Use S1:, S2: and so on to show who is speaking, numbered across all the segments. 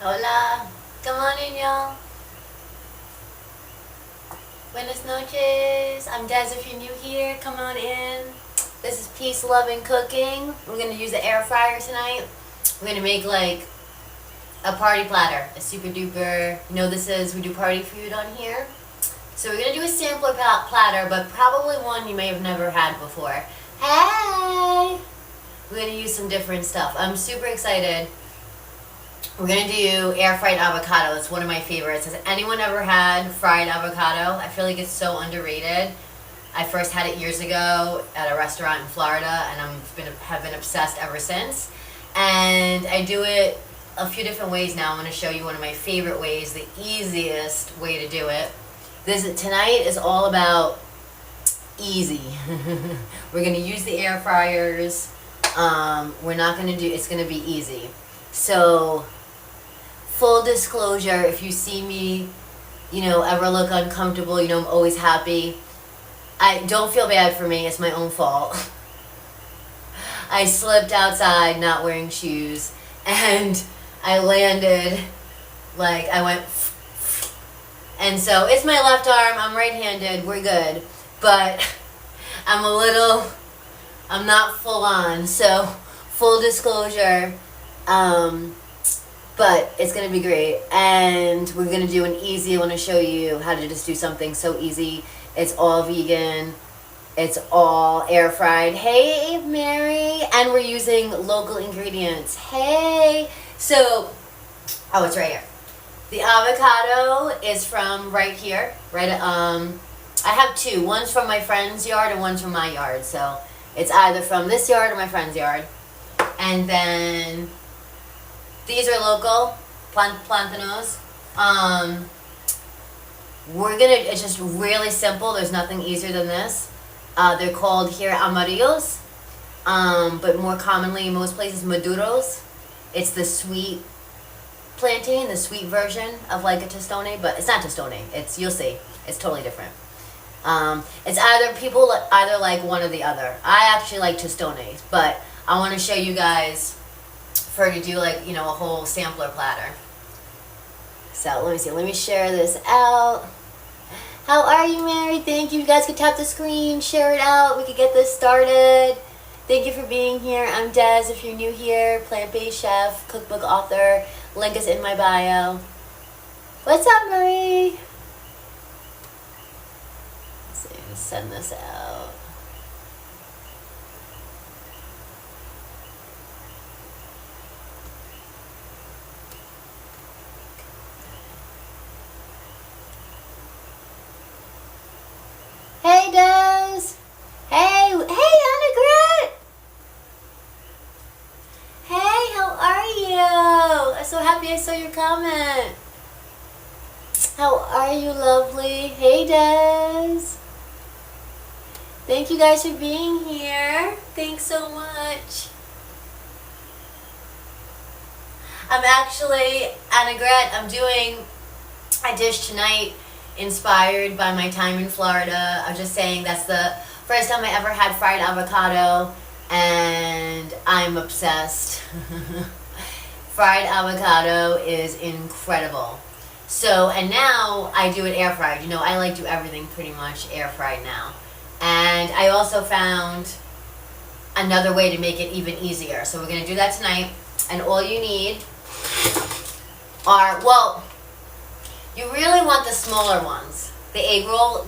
S1: Hola. Come on in, y'all. Buenas noches. I'm Des if you're new here. Come on in. This is Peace, Love, and Cooking. We're going to use the air fryer tonight. We're going to make like a party platter. A super duper, we do party food on here. So we're going to do a sampler platter, but probably one you may have never had before. Hey! We're going to use some different stuff. I'm super excited. We're going to do air-fried avocado. It's one of my favorites. Has anyone ever had fried avocado? I feel like it's so underrated. I first had it years ago at a restaurant in Florida, and have been obsessed ever since. And I do it a few different ways now. I'm going to show you one of my favorite ways, the easiest way to do it. Tonight is all about easy. We're going to use the air fryers. It's going to be easy. So, full disclosure, if you see me, ever look uncomfortable, I'm always happy. Don't feel bad for me, it's my own fault. I slipped outside not wearing shoes, and I landed, I went, and so it's my left arm, I'm right-handed, we're good, but I'm not full on, so full disclosure, but it's going to be great, and we're going to do an easy. I want to show you how to just do something so easy. It's all vegan. It's all air fried. Hey, Mary. And we're using local ingredients. Hey. So, it's right here. The avocado is from right here. I have two. One's from my friend's yard and one's from my yard. So, it's either from this yard or my friend's yard. And then these are local, Plantains. It's just really simple. There's nothing easier than this. They're called here Amaros, but more commonly in most places Maduros. It's the sweet plantain, the sweet version of like a tostone, but it's not tostone. You'll see, it's totally different. People either like one or the other. I actually like tostones, but I want to show you guys to do a whole sampler platter. So let me see, let me share this out. How are you, Mary? Thank you. You guys can tap the screen, share it out. We can get this started. Thank you for being here. I'm Des if you're new here, plant-based chef, cookbook author. Link is in my bio. What's up, Marie? Let's see, let's send this out. Hey, Des. Hey, Annegret. Hey, how are you? I'm so happy I saw your comment. How are you, lovely? Hey, Des. Thank you guys for being here. Thanks so much. Annegret, I'm doing a dish tonight inspired by my time in Florida. I was just saying that's the first time I ever had fried avocado, and I'm obsessed. Fried avocado is incredible. So, and now I do it air fried. I like do everything pretty much air fried now. And I also found another way to make it even easier. So we're going to do that tonight. And all you need are, you really want the smaller ones. The egg roll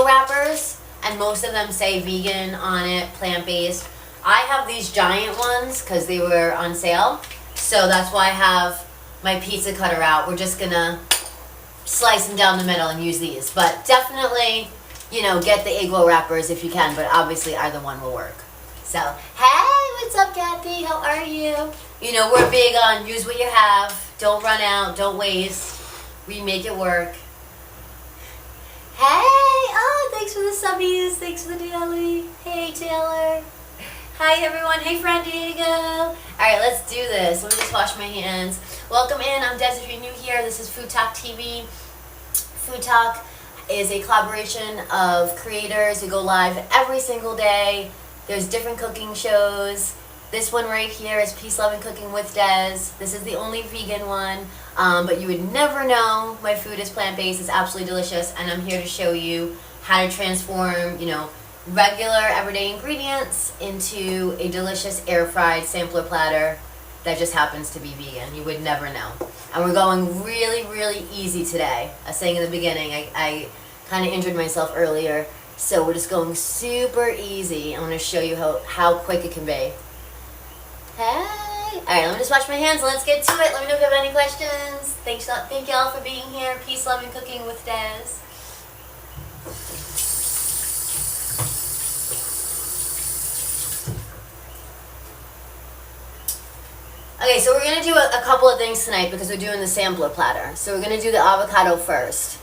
S1: wrappers, and most of them say vegan on it, plant-based. I have these giant ones because they were on sale. So that's why I have my pizza cutter out. We're just gonna slice them down the middle and use these. But definitely, get the egg roll wrappers if you can, but obviously either one will work. So, hey, what's up, Kathy? How are you? We're big on use what you have. Don't run out, don't waste. We make it work. Hey! Thanks for the subbies. Thanks for the daily. Hey, Taylor. Hi, everyone. Hey, friend Diego. All right, let's do this. Let me just wash my hands. Welcome in. I'm Des if you're new here. This is FoodtokTV. Food Talk is a collaboration of creators who go live every single day. There's different cooking shows. This one right here is Peace, Love, and Cooking with Des. This is the only vegan one, but you would never know my food is plant-based. It's absolutely delicious, and I'm here to show you how to transform, regular everyday ingredients into a delicious air-fried sampler platter that just happens to be vegan. You would never know. And we're going really, really easy today. I was saying in the beginning, I kind of injured myself earlier, so we're just going super easy. I'm going to show you how quick it can be. Hey! Alright, let me just wash my hands and let's get to it. Let me know if you have any questions. Thank y'all for being here. Peace, Love, and Cooking with Des. Okay, so we're going to do a couple of things tonight because we're doing the sampler platter. So we're going to do the avocado first.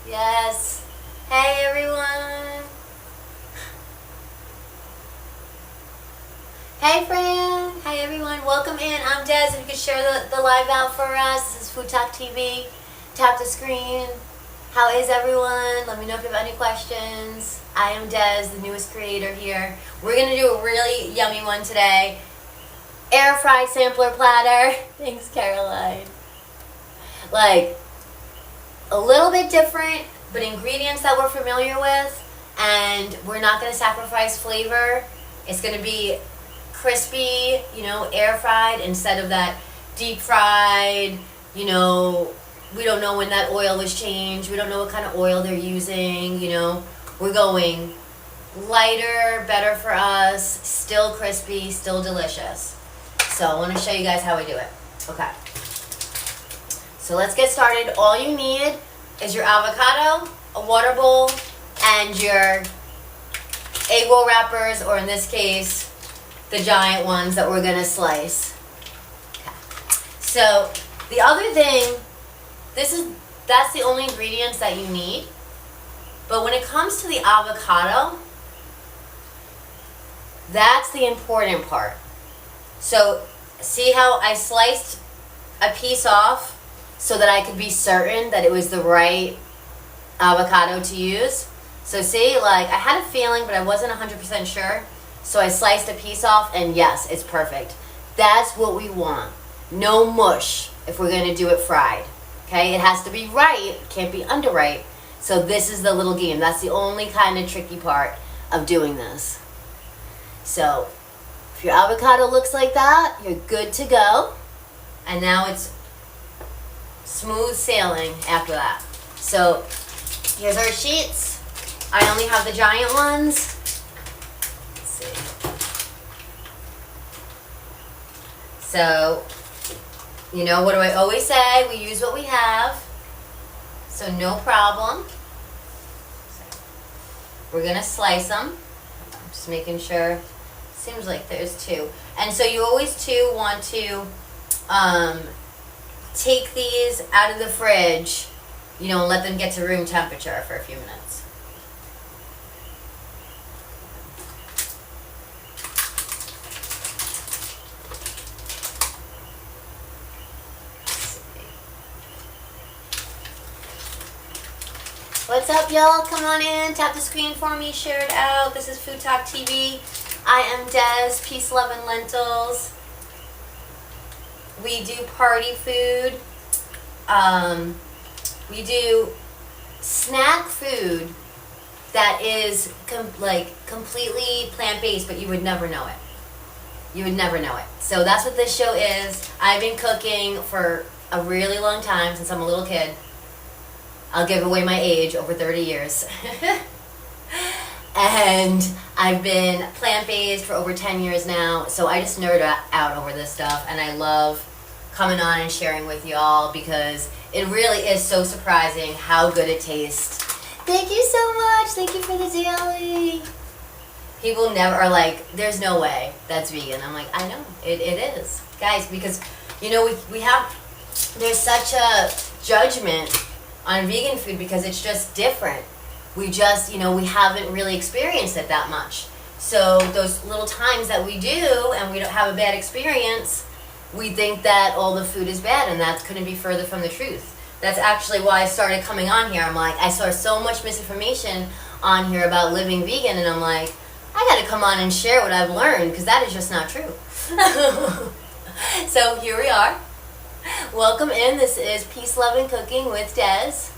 S1: Yes. Hey, everyone. Hey, Fran. Hey, everyone. Welcome in. I'm Des. If you could share the live out for us. This is FoodtokTV. Tap the screen. How is everyone? Let me know if you have any questions. I am Des, the newest creator here. We're going to do a really yummy one today. Air-fried sampler platter. Thanks, Caroline. Like, a little bit different, but ingredients that we're familiar with. And we're not going to sacrifice flavor. It's going to be crispy, air-fried instead of that deep-fried, we don't know when that oil was changed. We don't know what kind of oil they're using, We're going lighter, better for us, still crispy, still delicious. So I want to show you guys how we do it. Okay. So let's get started. All you need is your avocado, a water bowl, and your egg roll wrappers, or in this case, the giant ones that we're going to slice. Okay. So the other thing, that's the only ingredients that you need. But when it comes to the avocado, that's the important part. So see how I sliced a piece off so that I could be certain that it was the right avocado to use? So see, I had a feeling, but I wasn't 100% sure. So I sliced a piece off, and yes, it's perfect. That's what we want. No mush if we're going to do it fried. Okay, it has to be right, it can't be under right. So this is the little game. That's the only kind of tricky part of doing this. So if your avocado looks like that, you're good to go. And now it's smooth sailing after that. So here's our sheets. I only have the giant ones. Let's see. So, what do I always say? We use what we have. So no problem. We're going to slice them. I'm just making sure. Seems like there's two. And so you always too want to take these out of the fridge, and let them get to room temperature for a few minutes. What's up, y'all? Come on in. Tap the screen for me. Share it out. This is FoodtokTV. I am Des. Peace, Love, and Lentils. We do party food. We do snack food that is completely plant-based, but you would never know it. You would never know it. So that's what this show is. I've been cooking for a really long time, since I'm a little kid. I'll give away my age, over 30 years. And I've been plant-based for over 10 years now, so I just nerd out over this stuff, and I love coming on and sharing with y'all because it really is so surprising how good it tastes. Thank you so much. Thank you for the daily. People never are like, there's no way that's vegan. I'm like, I know, it is. Guys, because, there's such a judgment on vegan food because it's just different. We just, we haven't really experienced it that much. So those little times that we do and we don't have a bad experience, we think that all the food is bad, and that couldn't be further from the truth. That's actually why I started coming on here. I'm like, I saw so much misinformation on here about living vegan, and I'm like, I gotta come on and share what I've learned, because that is just not true. So here we are. Welcome in. This is Peace, Love, and Cooking with Des.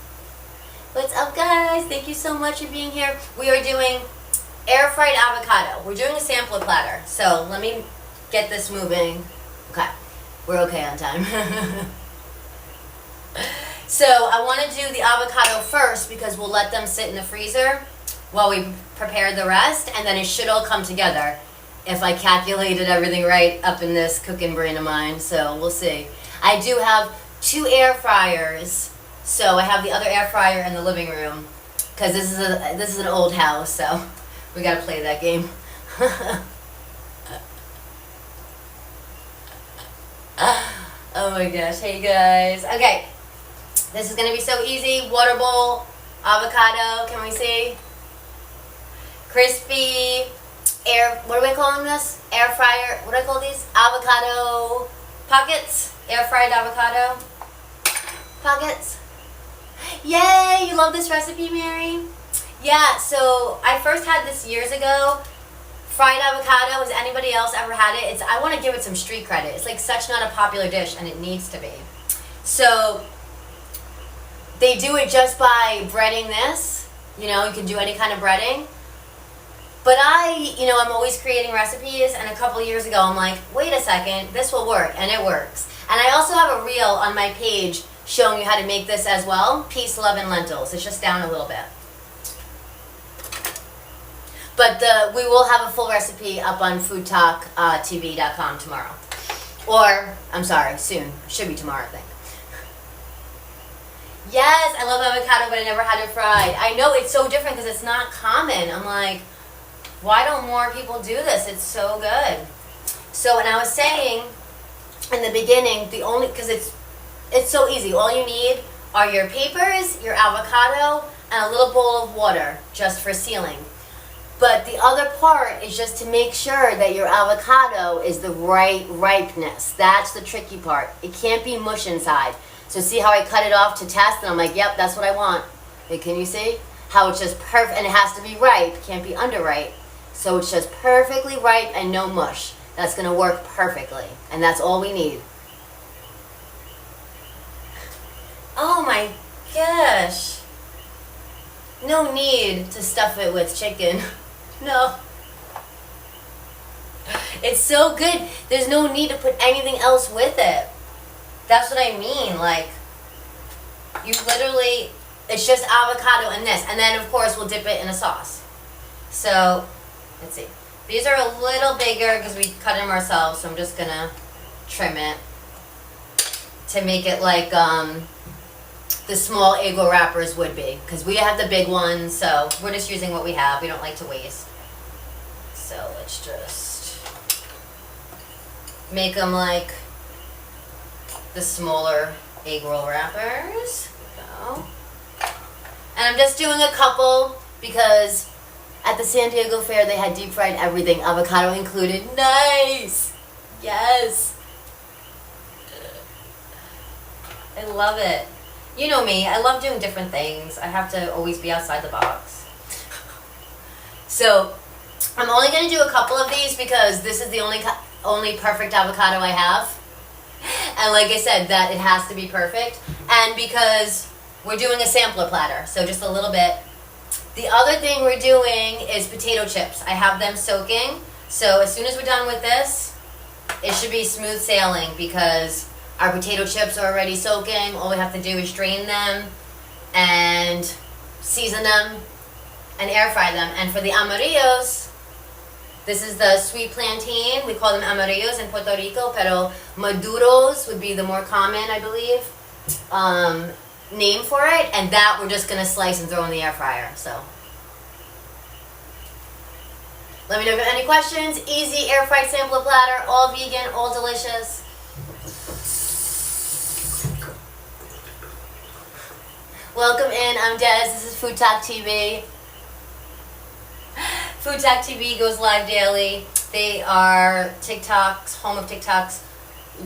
S1: What's up, guys? Thank you so much for being here. We are doing air-fried avocado. We're doing a sampler platter. So let me get this moving. Okay. We're okay on time. So I want to do the avocado first because we'll let them sit in the freezer while we prepare the rest, and then it should all come together if I calculated everything right up in this cooking brain of mine. So we'll see. I do have 2 air fryers, so I have the other air fryer in the living room because this is an old house, so we gotta play that game. Oh my gosh! Hey guys. Okay, this is gonna be so easy. Water bowl, avocado. Can we see? Crispy. What are we calling this? Air fryer. What do I call these? Avocado pockets. Air-fried avocado pockets. Yay! You love this recipe, Mary? Yeah. So I first had this years ago. Fried avocado. Has anybody else ever had it? I want to give it some street credit. It's like such not a popular dish, and it needs to be. So they do it just by breading this. You know, you can do any kind of breading. But I'm always creating recipes, and a couple years ago I'm like, wait a second, this will work, and it works. And I also have a reel on my page showing you how to make this as well. Peace, love, and lentils. It's just down a little bit. But we will have a full recipe up on FoodtokTV.com tomorrow. Or, I'm sorry, soon. Should be tomorrow, I think. Yes, I love avocado, but I never had it fried. I know, it's so different because it's not common. I'm like, why don't more people do this? It's so good. So, and I was saying in the beginning, because it's so easy. All you need are your papers, your avocado, and a little bowl of water just for sealing. But the other part is just to make sure that your avocado is the right ripeness. That's the tricky part. It can't be mush inside. So see how I cut it off to test, and I'm like, yep, that's what I want. Wait, can you see? How it's just perfect, and it has to be ripe, can't be underripe. So it's just perfectly ripe and no mush. That's going to work perfectly. And that's all we need. Oh my gosh. No need to stuff it with chicken. No. It's so good. There's no need to put anything else with it. That's what I mean. Like, you literally, it's just avocado and this. And then, of course, we'll dip it in a sauce. So, let's see. These are a little bigger because we cut them ourselves, so I'm just going to trim it to make it like the small Eggo wrappers would be. Because we have the big ones, so we're just using what we have. We don't like to waste. So let's just make them like the smaller egg roll wrappers. There we go. And I'm just doing a couple because at the San Diego Fair they had deep fried everything, avocado included. Nice! Yes! I love it. You know me, I love doing different things. I have to always be outside the box. So, I'm only going to do a couple of these because this is the only perfect avocado I have. And like I said, that it has to be perfect. And because we're doing a sampler platter, so just a little bit. The other thing we're doing is potato chips. I have them soaking. So as soon as we're done with this, it should be smooth sailing because our potato chips are already soaking. All we have to do is drain them and season them and air fry them. And for the amarillos, this is the sweet plantain. We call them amarillos in Puerto Rico, pero Maduros would be the more common, I believe, name for it. And that we're just going to slice and throw in the air fryer. So let me know if you have any questions. Easy air fried sampler platter, all vegan, all delicious. Welcome in, I'm Des, this is FoodtokTV. FoodtokTV goes live daily. They are TikTok's, home of TikTok's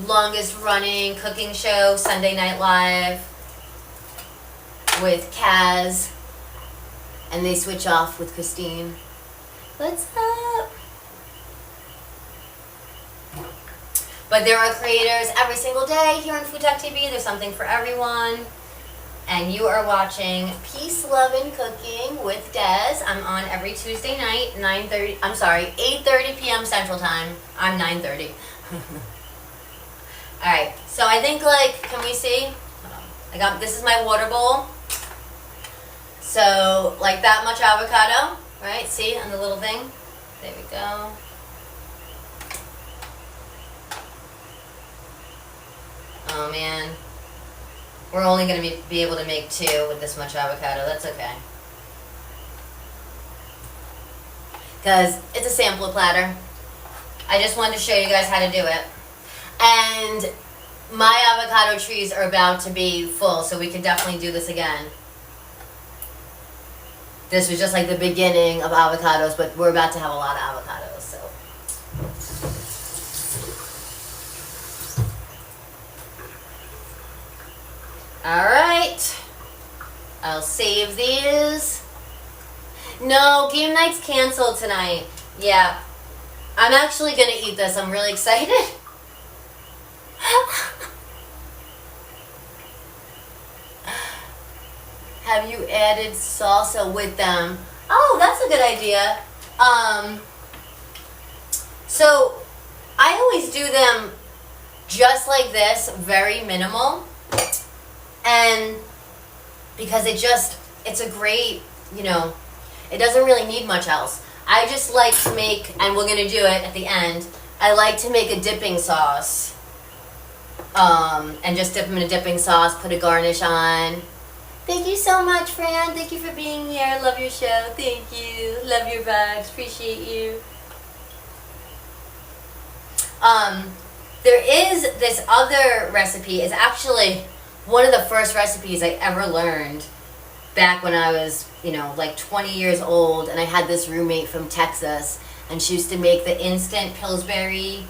S1: longest running cooking show, Sunday Night Live, with Kaz and they switch off with Christine. What's up? But there are creators every single day here on FoodtokTV. There's something for everyone. And you are watching Peace, Love, and Cooking with Des. I'm on every Tuesday night, 8:30 p.m. Central Time. I'm 9:30. Alright, so I think, like, can we see? This is my water bowl. So, like that much avocado, right? See, on the little thing? There we go. Oh, man. We're only going to be able to make 2 with this much avocado. That's okay. Because it's a sampler platter. I just wanted to show you guys how to do it. And my avocado trees are about to be full, so we can definitely do this again. This was just like the beginning of avocados, but we're about to have a lot of avocados, so. Alright. I'll save these. No, game night's canceled tonight. Yeah. I'm actually going to eat this. I'm really excited. Have you added salsa with them? Oh, that's a good idea. So I always do them just like this, very minimal. And because it's a great, it doesn't really need much else. I just like to make, and we're going to do it at the end, I like to make a dipping sauce. And just dip them in a dipping sauce, put a garnish on. Thank you so much, Fran. Thank you for being here. Love your show. Thank you. Love your vibes. Appreciate you. There is this other recipe. It's actually one of the first recipes I ever learned back when I was, like 20 years old, and I had this roommate from Texas, and she used to make the instant Pillsbury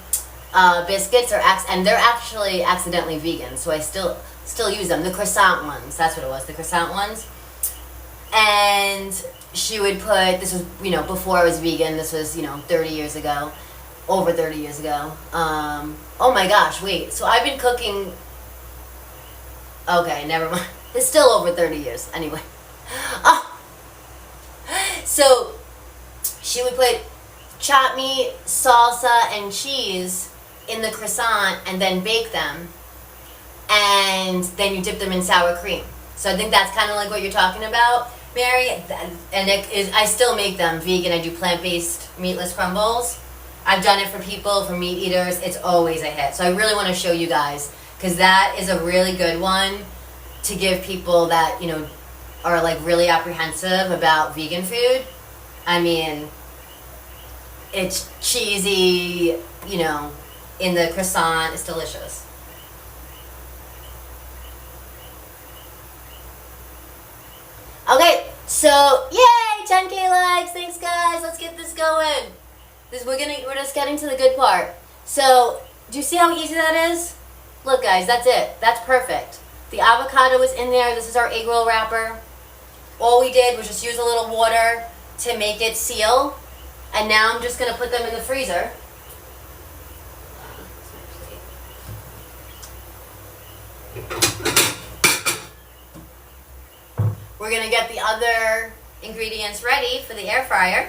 S1: biscuits, and they're actually accidentally vegan, so I still use them. The croissant ones, that's what it was, the croissant ones. And she would put, this was, before I was vegan, this was, 30 years ago, over 30 years ago. Oh my gosh, wait, so I've been cooking, okay, never mind. It's still over 30 years, anyway. So she would put chopped meat, salsa, and cheese in the croissant and then bake them. And then you dip them in sour cream. So I think that's kind of like what you're talking about, Mary. And I still make them vegan. I do plant-based meatless crumbles. I've done it for people, for meat eaters. It's always a hit. So I really want to show you guys, because that is a really good one to give people that, are like really apprehensive about vegan food. I mean, it's cheesy, in the croissant. It's delicious. Okay, so yay, 10K likes. Thanks, guys. Let's get this going. We're just getting to the good part. So, do you see how easy that is? Look, guys, that's it. That's perfect. The avocado is in there. This is our egg roll wrapper. All we did was just use a little water to make it seal. And now I'm just going to put them in the freezer. We're going to get the other ingredients ready for the air fryer.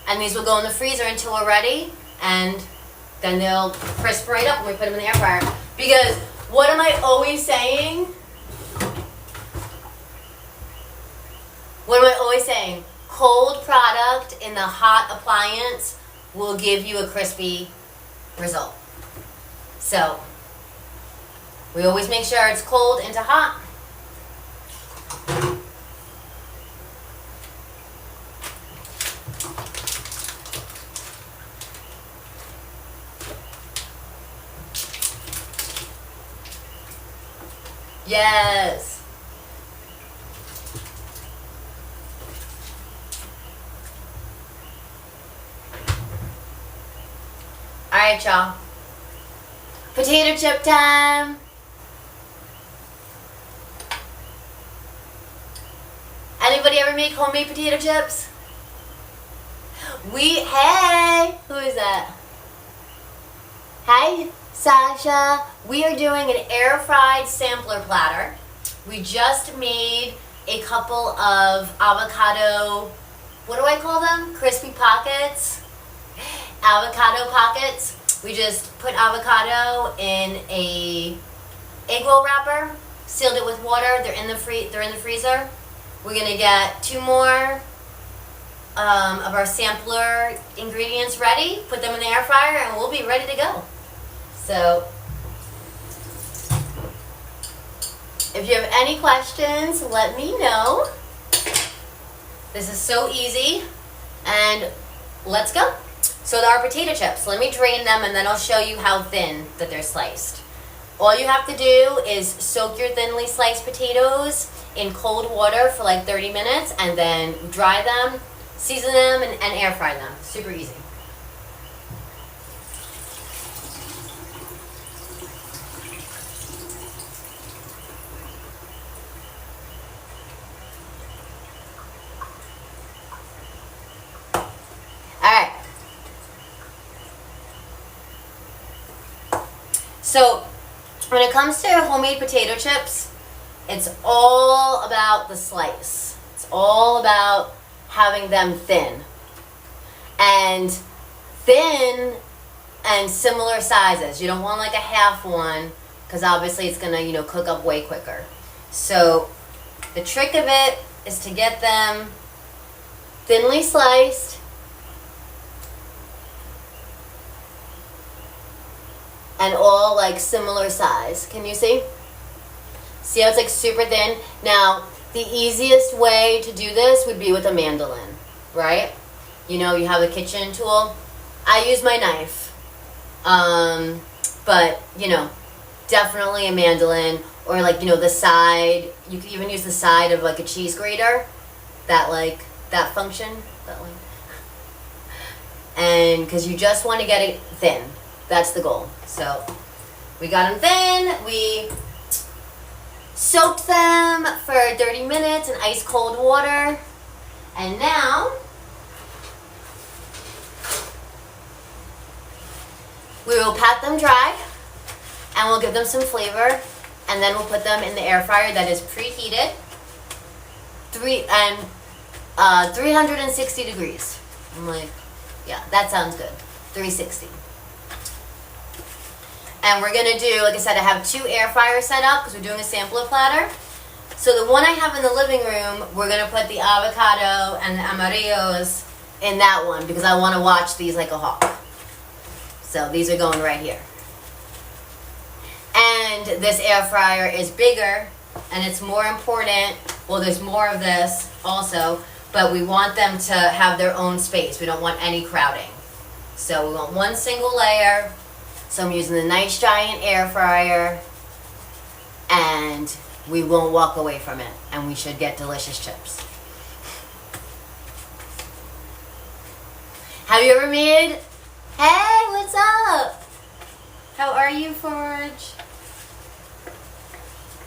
S1: And these will go in the freezer until we're ready. And then they'll crisp right up when we put them in the air fryer. Because what am I always saying? What am I always saying? Cold product in the hot appliance will give you a crispy result. So, we always make sure it's cold into hot. Yes. Alright, y'all. Potato chip time. Anybody ever ever make homemade potato chips? Hey, who is that? Hi, Sasha. We are doing an air-fried sampler platter. We just made a couple of avocado, what do I call them? Crispy pockets. Avocado pockets. We just put avocado in a egg roll wrapper, sealed it with water. They're in the freezer. We're gonna get 2 more of our sampler ingredients ready, put them in the air fryer, and we'll be ready to go. So, if you have any questions, let me know. This is so easy, and let's go. So our potato chips, let me drain them and then I'll show you how thin that they're sliced. All you have to do is soak your thinly sliced potatoes in cold water for like 30 minutes and then dry them, season them, and air fry them. Super easy. Alright. So, when it comes to homemade potato chips, it's all about the slice. It's all about having them thin. And similar sizes. You don't want like a half one because obviously it's going to, cook up way quicker. So the trick of it is to get them thinly sliced and all like similar size. Can you see? See how it's like super thin? Now, the easiest way to do this would be with a mandolin, right? You have a kitchen tool. I use my knife. But, definitely a mandolin or like, the side. You could even use the side of like a cheese grater. That function. That one. And because you just want to get it thin. That's the goal. So, we got them thin. We soaked them for 30 minutes in ice cold water. And now, we will pat them dry and we'll give them some flavor. And then we'll put them in the air fryer that is preheated. 360 degrees. I'm like, yeah, that sounds good. 360. And we're going to do, like I said, I have 2 air fryers set up because we're doing a sampler platter. So the one I have in the living room, we're going to put the avocado and the Amaros in that one because I want to watch these like a hawk. So these are going right here. And this air fryer is bigger and it's more important. Well, there's more of this also, but we want them to have their own space. We don't want any crowding. So we want one single layer. So I'm using the nice giant air fryer and we won't walk away from it and we should get delicious chips. Have you ever made, hey, what's up? How are you, Forge?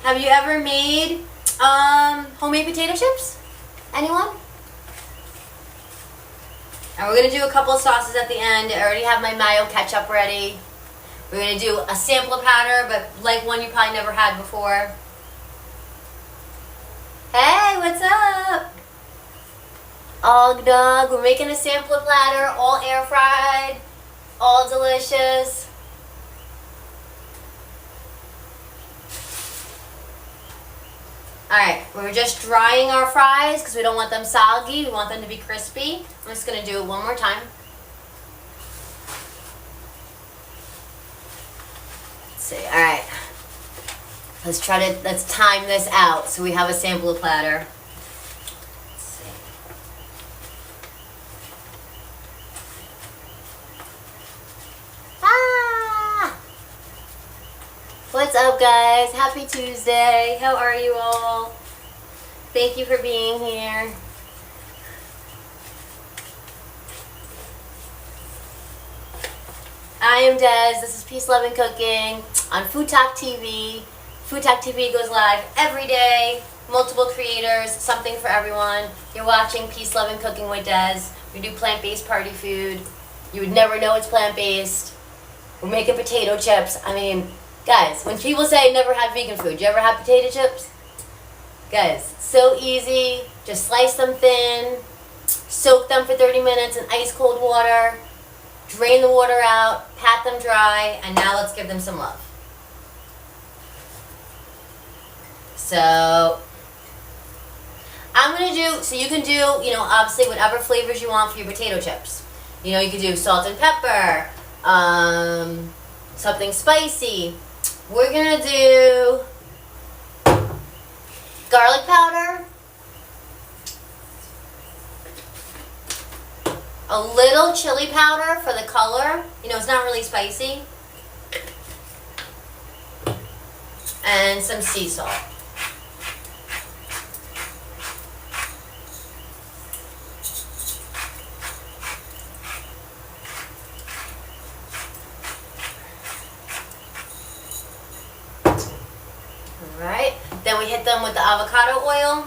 S1: Have you ever made homemade potato chips? Anyone? And we're going to do a couple of sauces at the end. I already have my Mayo ketchup ready. We're going to do a sampler platter, but like one you probably never had before. Hey, what's up? Og dog, we're making a sampler platter, all air fried, all delicious. Alright, we're just drying our fries because we don't want them soggy. We want them to be crispy. I'm just going to do it one more time. Let's see. Alright. Let's time this out so we have a sampler platter. Let's see. Ah! What's up, guys? Happy Tuesday. How are you all? Thank you for being here. I am Des. This is Peace, Love, and Cooking on FoodtokTV. FoodtokTV goes live every day multiple creators, something for everyone. You're watching Peace, Love, and Cooking with Des. We do plant-based party food. You would never know it's plant-based. We're making potato chips. I mean, guys, when people say never had vegan food, you ever had potato chips? Guys, so easy. Just slice them thin, soak them for 30 minutes in ice cold water, drain the water out, pat them dry, and now let's give them some love. So I'm going to do, so you can do, obviously whatever flavors you want for your potato chips. You could do salt and pepper, something spicy. We're going to do garlic powder, a little chili powder for the color. It's not really spicy. And some sea salt. Alright, then we hit them with the avocado oil.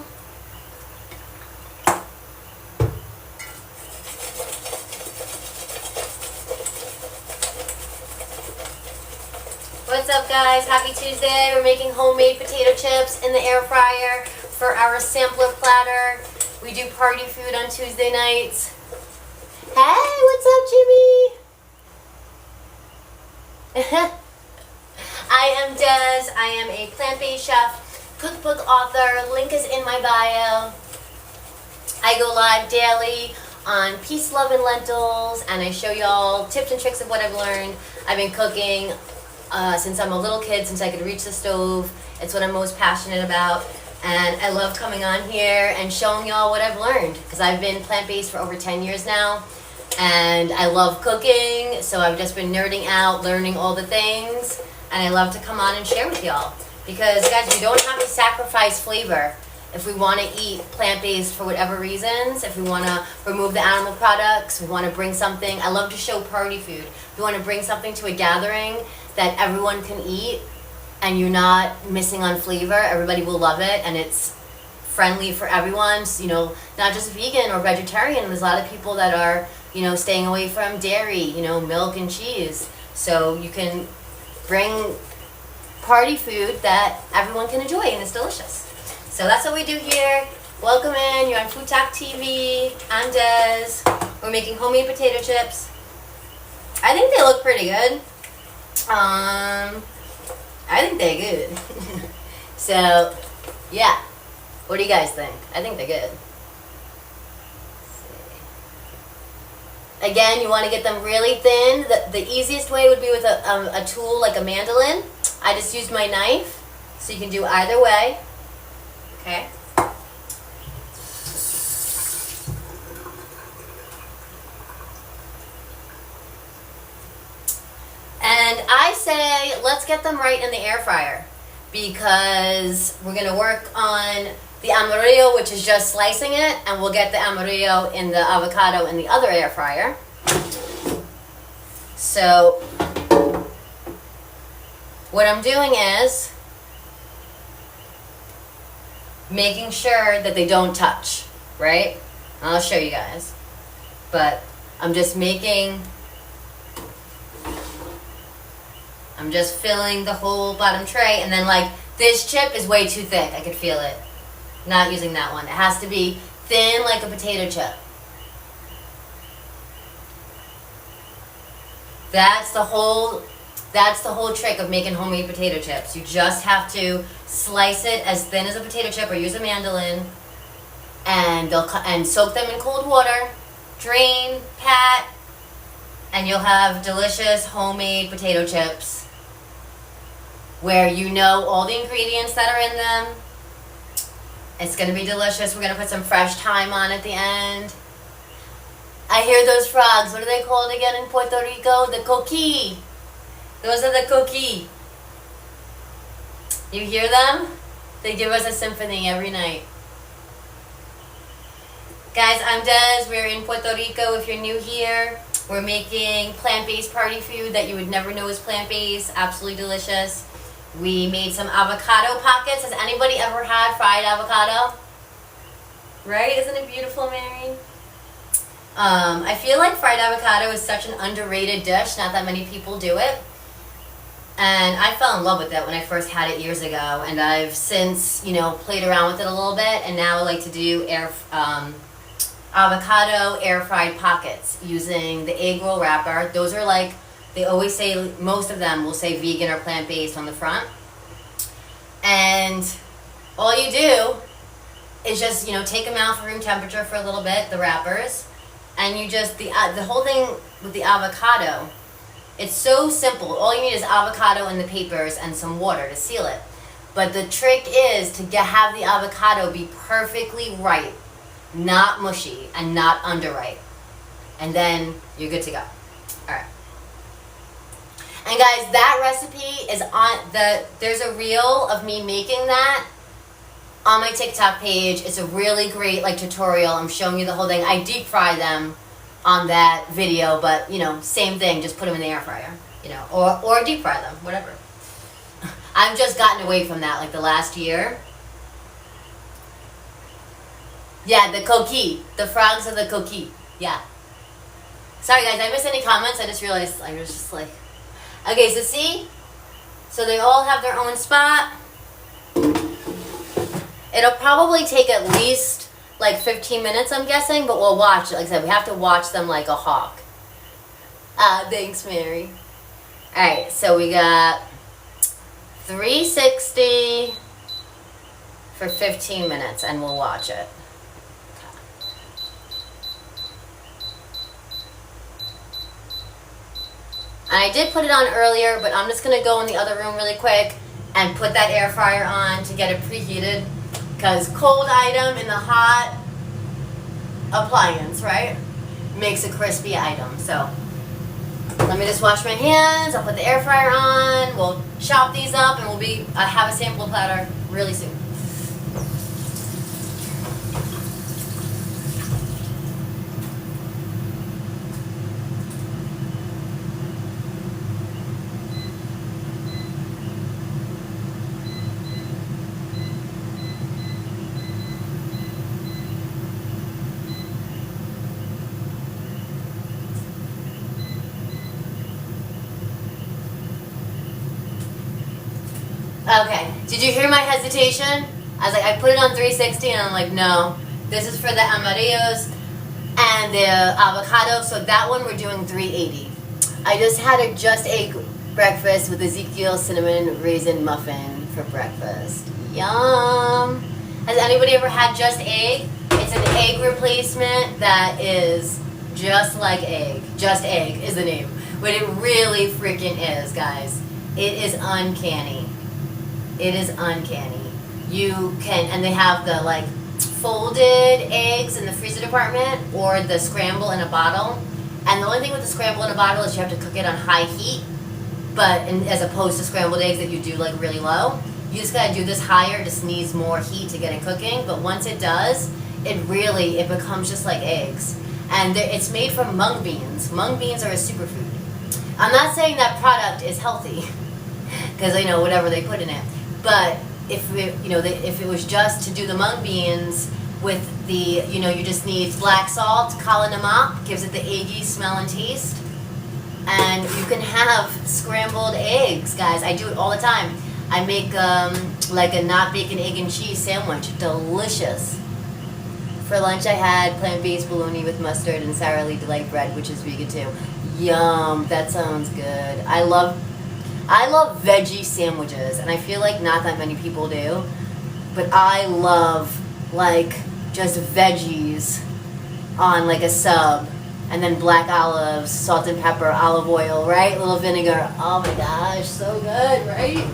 S1: What's up, guys? Happy Tuesday. We're making homemade potato chips in the air fryer for our sampler platter. We do party food on Tuesday nights. Hey, what's up, Jimmy? I am Des. I am a plant-based chef, cookbook author. Link is in my bio. I go live daily on Peace, Love, and Lentils, and I show y'all tips and tricks of what I've learned. I've been cooking since I'm a little kid, since I could reach the stove. It's what I'm most passionate about, and I love coming on here and showing y'all what I've learned, because I've been plant-based for over 10 years now, and I love cooking, so I've just been nerding out, learning all the things, and I love to come on and share with y'all, because guys, we don't have to sacrifice flavor if we want to eat plant-based for whatever reasons. If we want to remove the animal products, we want to bring something. I love to show party food. We want to bring something to a gathering that everyone can eat, and you're not missing on flavor. Everybody will love it, and it's friendly for everyone. So, not just vegan or vegetarian. There's a lot of people that are, staying away from dairy, milk and cheese. So you can bring party food that everyone can enjoy, and it's delicious. So that's what we do here. Welcome in. You're on FoodtokTV. I'm Des. We're making homemade potato chips. I think they look pretty good. I think they're good. So, yeah. What do you guys think? I think they're good. Again, you want to get them really thin. The easiest way would be with a tool like a mandolin. I just used my knife, so you can do either way. Okay. And I say, let's get them right in the air fryer, because we're going to work on the Amarillo, which is just slicing it, and we'll get the Amarillo in the avocado in the other air fryer. So what I'm doing is making sure that they don't touch, right? I'll show you guys. But I'm just filling the whole bottom tray, and then this chip is way too thick. I could feel it. Not using that one. It has to be thin like a potato chip. That's the whole trick of making homemade potato chips. You just have to slice it as thin as a potato chip, or use a mandolin, and soak them in cold water, drain, pat, and you'll have delicious homemade potato chips where all the ingredients that are in them. It's going to be delicious. We're going to put some fresh thyme on at the end. I hear those frogs. What are they called again in Puerto Rico? The coqui. Those are the coqui. You hear them? They give us a symphony every night. Guys, I'm Des. We're in Puerto Rico. If you're new here, we're making plant-based party food that you would never know is plant-based. Absolutely delicious. We made some avocado pockets. Has anybody ever had fried avocado? Right? Isn't it beautiful, Mary? I feel like fried avocado is such an underrated dish. Not that many people do it. And I fell in love with it when I first had it years ago. And I've since, played around with it a little bit. And now I like to do avocado air-fried pockets using the egg roll wrapper. Those are like, they always say, most of them will say vegan or plant-based on the front. And all you do is just, take them out for room temperature for a little bit, the wrappers. And you just, the whole thing with the avocado, it's so simple. All you need is avocado and the papers and some water to seal it. But the trick is to have the avocado be perfectly ripe, not mushy, and not underripe. And then you're good to go. All right. And guys, that recipe is there's a reel of me making that on my TikTok page. It's a really great tutorial. I'm showing you the whole thing. I deep fry them on that video, but same thing, just put them in the air fryer, or deep fry them, whatever. I've just gotten away from that the last year. Yeah, the coquille, the frogs of the coquille. Yeah. Sorry guys, I missed any comments. I just realized I was just okay, so see? So they all have their own spot. It'll probably take at least 15 minutes, I'm guessing, but we'll watch. Like I said, we have to watch them like a hawk. Thanks, Mary. Alright, so we got 360 for 15 minutes, and we'll watch it. And I did put it on earlier, but I'm just going to go in the other room really quick and put that air fryer on to get it preheated. Because cold item in the hot appliance, right, makes a crispy item. So let me just wash my hands. I'll put the air fryer on. We'll chop these up, and we'll have a sample platter really soon. Okay, did you hear my hesitation? I was I put it on 360 and I'm no, this is for the Amaros and the avocado, so that one we're doing 380. I just had a just egg breakfast with Ezekiel cinnamon raisin muffin for breakfast. Yum! Has anybody ever had just egg? It's an egg replacement that is just like egg. Just egg is the name. But it really freaking is, guys. It is uncanny. It is uncanny. You can, and they have the folded eggs in the freezer department or the scramble in a bottle. And the only thing with the scramble in a bottle is you have to cook it on high heat, but as opposed to scrambled eggs that you do really low. You just gotta do this higher, just needs more heat to get it cooking. But once it does, it becomes just like eggs. And it's made from mung beans. Mung beans are a superfood. I'm not saying that product is healthy, because whatever they put in it. But if it was just to do the mung beans with the, you just need black salt, kala namak, gives it the eggy smell and taste. And you can have scrambled eggs, guys. I do it all the time. I make a not bacon, egg, and cheese sandwich. Delicious. For lunch I had plant-based bologna with mustard and Sara Lee Delight bread, which is vegan too. Yum, that sounds good. I love veggie sandwiches, and I feel not that many people do, but I love just veggies on a sub, and then black olives, salt and pepper, olive oil, right? A little vinegar. Oh my gosh, so good, right?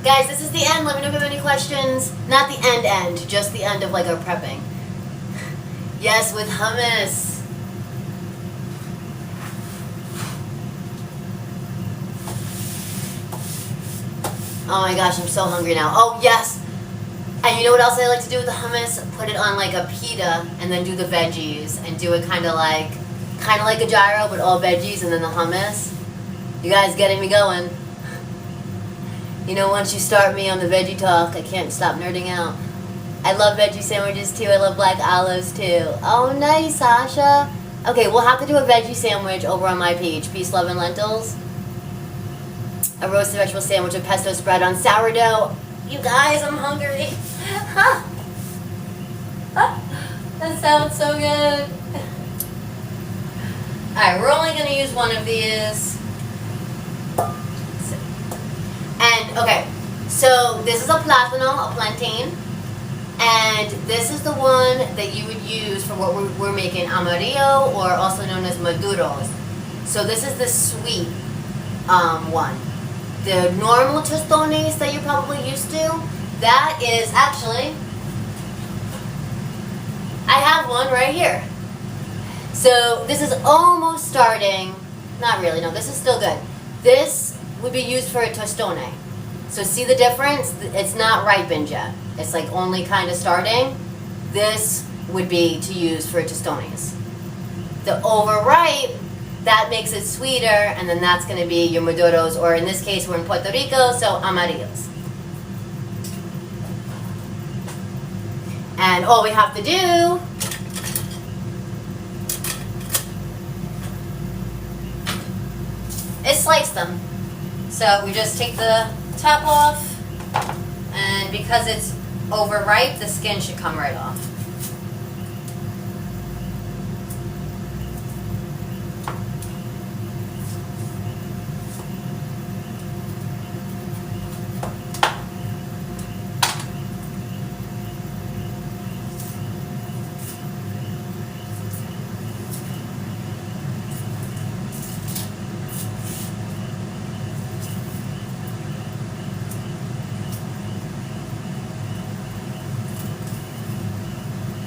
S1: Guys, this is the end. Let me know if you have any questions. Not the end, just the end of our prepping. Yes, with hummus. Oh my gosh, I'm so hungry now. Oh yes, And you know what else I like to do with the hummus? Put it on like a pita and then do the veggies and do it kind of like a gyro, but all veggies and then the hummus. You guys getting me going? You know, once you start me on the veggie talk, I can't stop nerding out. I love veggie sandwiches too. I love black olives too. Oh, nice, Sasha. Okay, we'll have to do a veggie sandwich over on my page, Peace, Love, and Lentils. A roasted vegetable sandwich with pesto spread on sourdough. You guys, I'm hungry. That sounds so good. Alright, we're only going to use one of these. And, okay, so this is a plátano, a plantain. And this is the one that you would use for what we're making Amarillo, or also known as Maduros. So this is the sweet one. The normal tostones that you're probably used to, that is actually, I have one right here. So this is almost starting, not really, no, this is still good. This would be used for a tostone. So see the difference? It's not ripened yet. It's like only kind of starting. This would be to use for tostones. The overripe, that makes it sweeter, and then that's going to be your Maduros, or in this case, we're in Puerto Rico, so Amarillos. And all we have to do is slice them. So we just take the top off, and because it's overripe, the skin should come right off.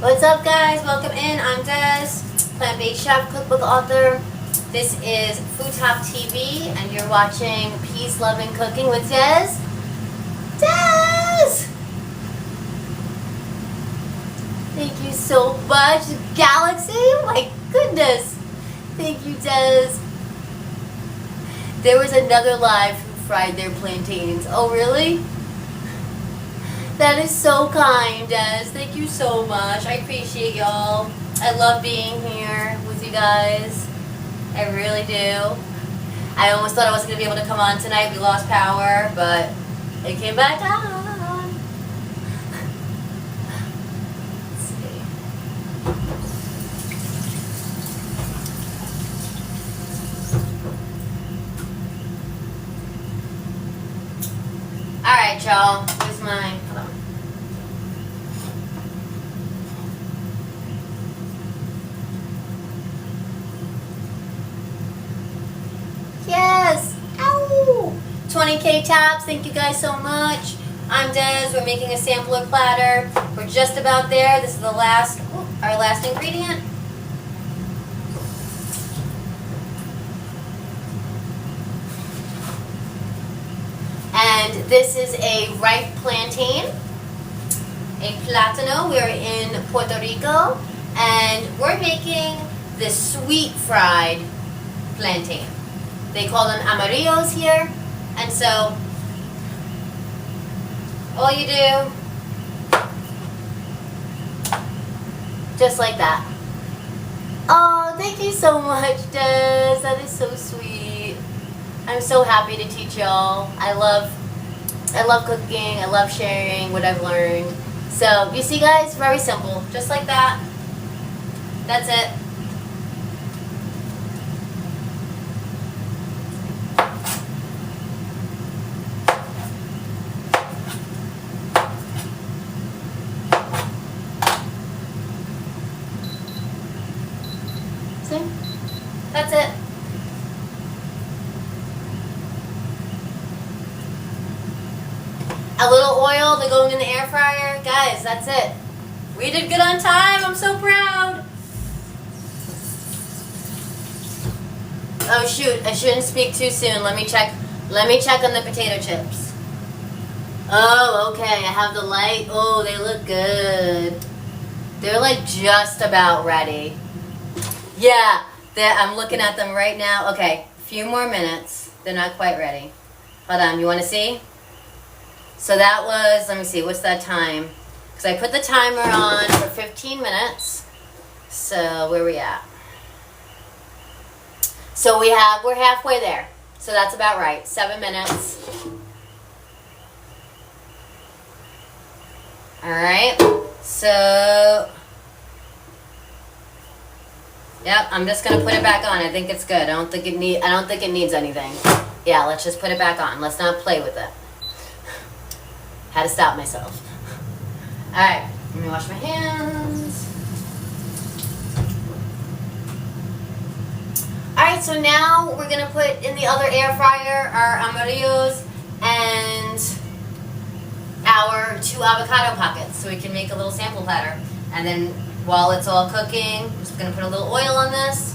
S1: What's up, guys? Welcome in. I'm Des, plant-based chef, cookbook author. This is FoodtokTV, and you're watching Peace, Love, and Cooking with Des. Des! Thank you so much, Galaxy. Oh my goodness. Thank you, Des. There was another live who fried their plantains. Oh, really? That is so kind, Des. Thank you so much. I appreciate y'all. I love being here with you guys. I really do. I almost thought I wasn't going to be able to come on tonight. We lost power, but it came back on. Let's see. Alright, y'all. Here's my... Hold on. Yes! Ow! 20K taps, thank you guys so much. I'm Des, we're making a sampler platter. We're just about there. This is the last, our last ingredient. And this is a ripe plantain, a plátano. We're in Puerto Rico, and we're making the sweet fried plantain. They call them amarillos here, and so all you do, just like that. Oh, thank you so much, Des. That is so sweet. I'm so happy to teach y'all. I love cooking. I love sharing what I've learned. So you see, guys, very simple, just like that. That's it. That's it. A little oil, they're going in the air fryer. Guys, that's it. We did good on time. I'm so proud. Oh shoot, I shouldn't speak too soon. Let me check on the potato chips. Oh, okay. I have the light. Oh, they look good. They're like just about ready. Yeah, I'm looking at them right now. Okay, a few more minutes. They're not quite ready. Hold on, you want to see? So that was, let me see, what's that time? Because I put the timer on for 15 minutes. So where are we at? So we're halfway there. So that's about right, 7 minutes. All right, so, yep, I'm just gonna put it back on. I think it's good. I don't think it needs anything. Yeah, let's just put it back on. Let's not play with it. Had to stop myself. All right, let me wash my hands. All right, so now we're gonna put in the other air fryer our Amaros and our 2 avocado pockets so we can make a little sample platter. And then while it's all cooking, I'm just gonna put a little oil on this.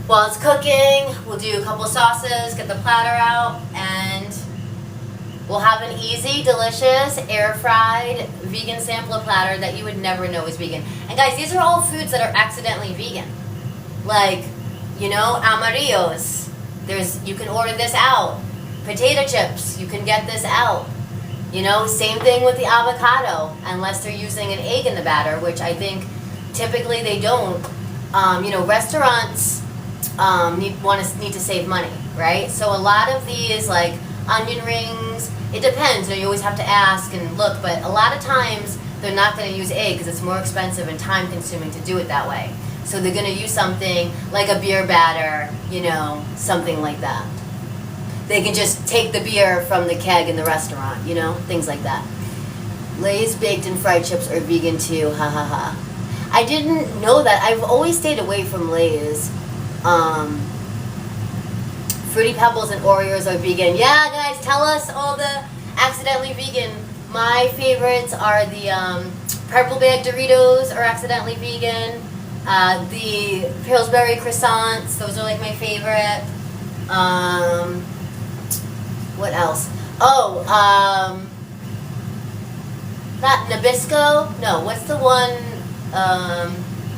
S1: While it's cooking, we'll do a couple of sauces, get the platter out, and we'll have an easy, delicious, air-fried vegan sampler platter that you would never know is vegan. And guys, these are all foods that are accidentally vegan. Like, you know, Amaros. You can order this out. Potato chips, you can get this out. You know, same thing with the avocado, unless they're using an egg in the batter, which I think typically they don't. You know, restaurants need to save money, right? So a lot of these, like onion rings, it depends. You know, you always have to ask and look, but a lot of times they're not going to use egg because it's more expensive and time consuming to do it that way. So they're going to use something like a beer batter, you know, something like that. They can just take the beer from the keg in the restaurant, you know, things like that. Lay's baked and fried chips are vegan too, ha ha ha. I didn't know that. I've always stayed away from Lay's. Fruity Pebbles and Oreos are vegan. Yeah, guys, tell us all the accidentally vegan. My favorites are the purple bag Doritos are accidentally vegan. The Pillsbury croissants, those are like my favorite. What else? Oh, not Nabisco. No, what's the one? Oh,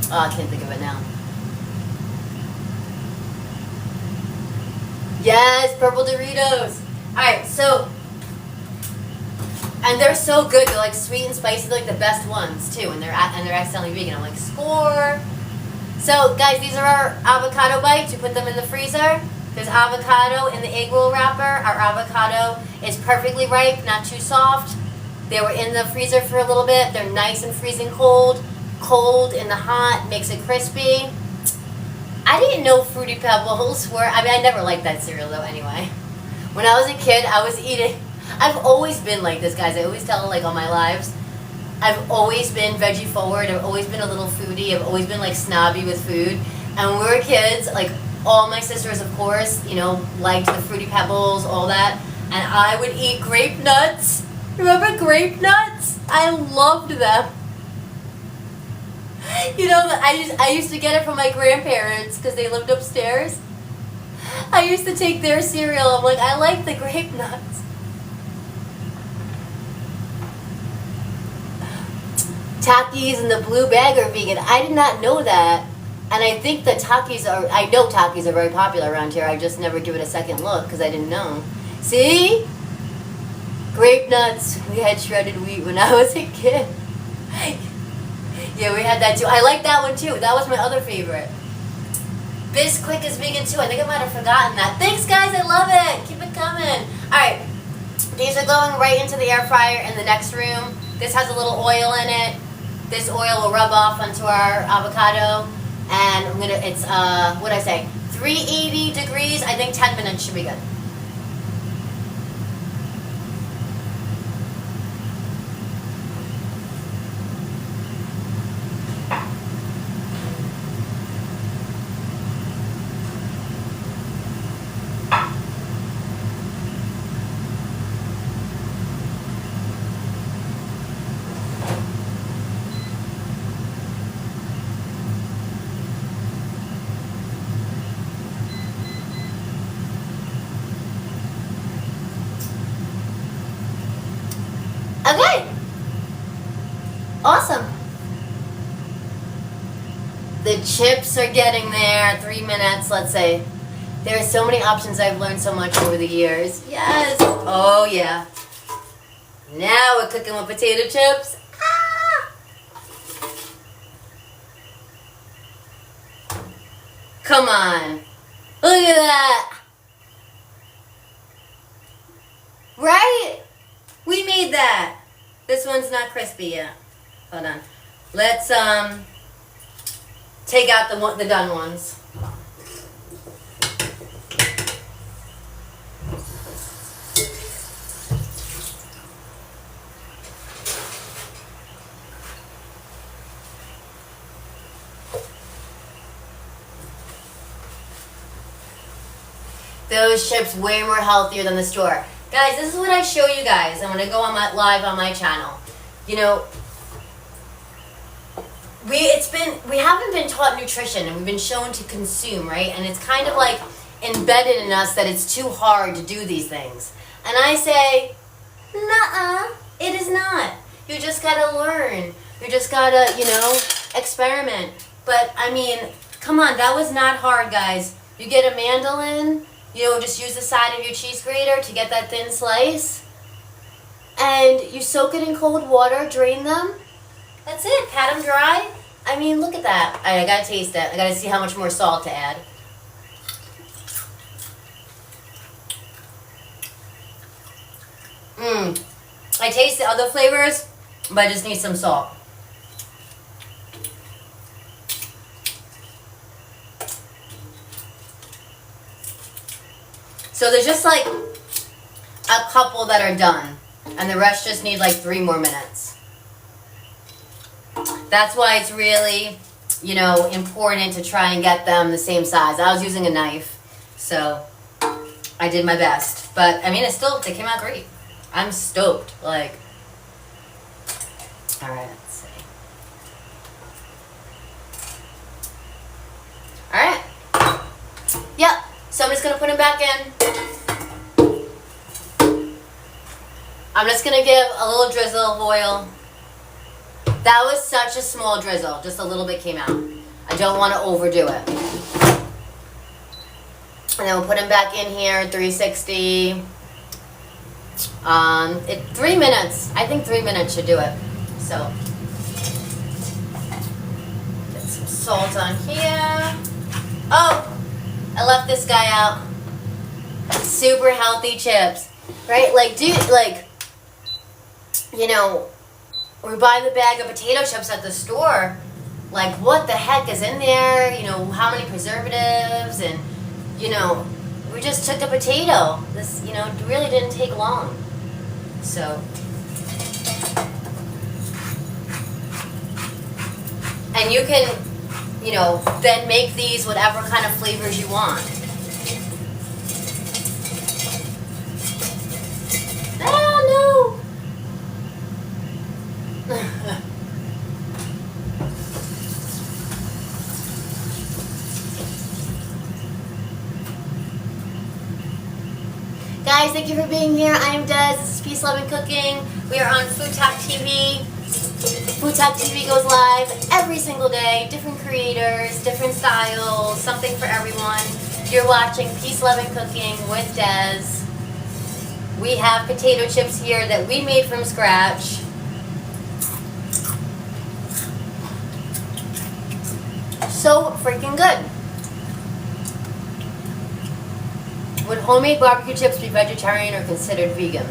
S1: I can't think of it now. Yes, purple Doritos. All right, so, and they're so good. They're like sweet and spicy. They're like the best ones too, and they're accidentally vegan. I'm like, score. So, guys, these are our avocado bites. You put them in the freezer. There's avocado in the egg roll wrapper. Our avocado is perfectly ripe, not too soft. They were in the freezer for a little bit. They're nice and freezing cold. Cold in the hot makes it crispy. I didn't know Fruity Pebbles were, I mean, I never liked that cereal though anyway. When I was a kid, I was eating, I've always been like this, guys. I always tell like all my lives. I've always been veggie forward. I've always been a little foodie. I've always been like snobby with food. And when we were kids, like, all my sisters, of course, you know, liked the Fruity Pebbles, all that. And I would eat grape nuts. Remember grape nuts? I loved them. You know, I used to get it from my grandparents because they lived upstairs. I used to take their cereal. I'm like, I like the grape nuts. Takis and the blue bag are vegan. I did not know that. And I think that I know Takis are very popular around here. I just never give it a second look because I didn't know. See? Grape nuts. We had shredded wheat when I was a kid. Yeah, we had that too. I like that one too. That was my other favorite. Bisquick is vegan too. I think I might have forgotten that. Thanks, guys. I love it. Keep it coming. All right. These are going right into the air fryer in the next room. This has a little oil in it. This oil will rub off onto our avocado. And it's, what did I say? 380 degrees. I think 10 minutes should be good. Okay. Awesome. The chips are getting there. 3 minutes, let's say. There are so many options. I've learned so much over the years. Yes. Oh, yeah. Now we're cooking with potato chips. Ah! Come on. Look at that. Right? We made that. This one's not crispy yet. Hold on. Let's take out the done ones. Those chips way more healthier than the store. Guys, this is what I show you guys. I'm gonna go on live on my channel. You know, we haven't been taught nutrition, and we've been shown to consume, right? And it's kind of like embedded in us that it's too hard to do these things. And I say, nuh-uh, it is not. You just gotta learn. You just gotta, you know, experiment. But I mean, come on, that was not hard, guys. You get a mandolin. You know, just use the side of your cheese grater to get that thin slice. And you soak it in cold water, drain them. That's it, pat them dry. I mean, look at that. I gotta taste it. I gotta see how much more salt to add. I taste the other flavors, but I just need some salt. So there's just like a couple that are done, and the rest just need like 3 more minutes. That's why it's really, you know, important to try and get them the same size. I was using a knife, so I did my best. But I mean, they came out great. I'm stoked. Like, all right, let's see. All right. Yep. So I'm just gonna put them back in. I'm just gonna give a little drizzle of oil. That was such a small drizzle, just a little bit came out. I don't want to overdo it. And then we'll put them back in here, 360. 3 minutes. I think 3 minutes should do it. So, get some salt on here. Oh, I left this guy out. Super healthy chips, right? Like, you know, we buy the bag of potato chips at the store. Like, what the heck is in there? You know, how many preservatives? And, you know, we just took a potato. This, you know, really didn't take long. So, and you can, you know, then make these whatever kind of flavors you want. Oh, no! Guys, thank you for being here. I am Des. This is Peace, Love, and Cooking. We are on FoodtokTV. FoodtokTV goes live every single day. Different creators, different styles, something for everyone. You're watching Peace, Love, and Cooking with Des. We have potato chips here that we made from scratch. So freaking good. Would homemade barbecue chips be vegetarian or considered vegan?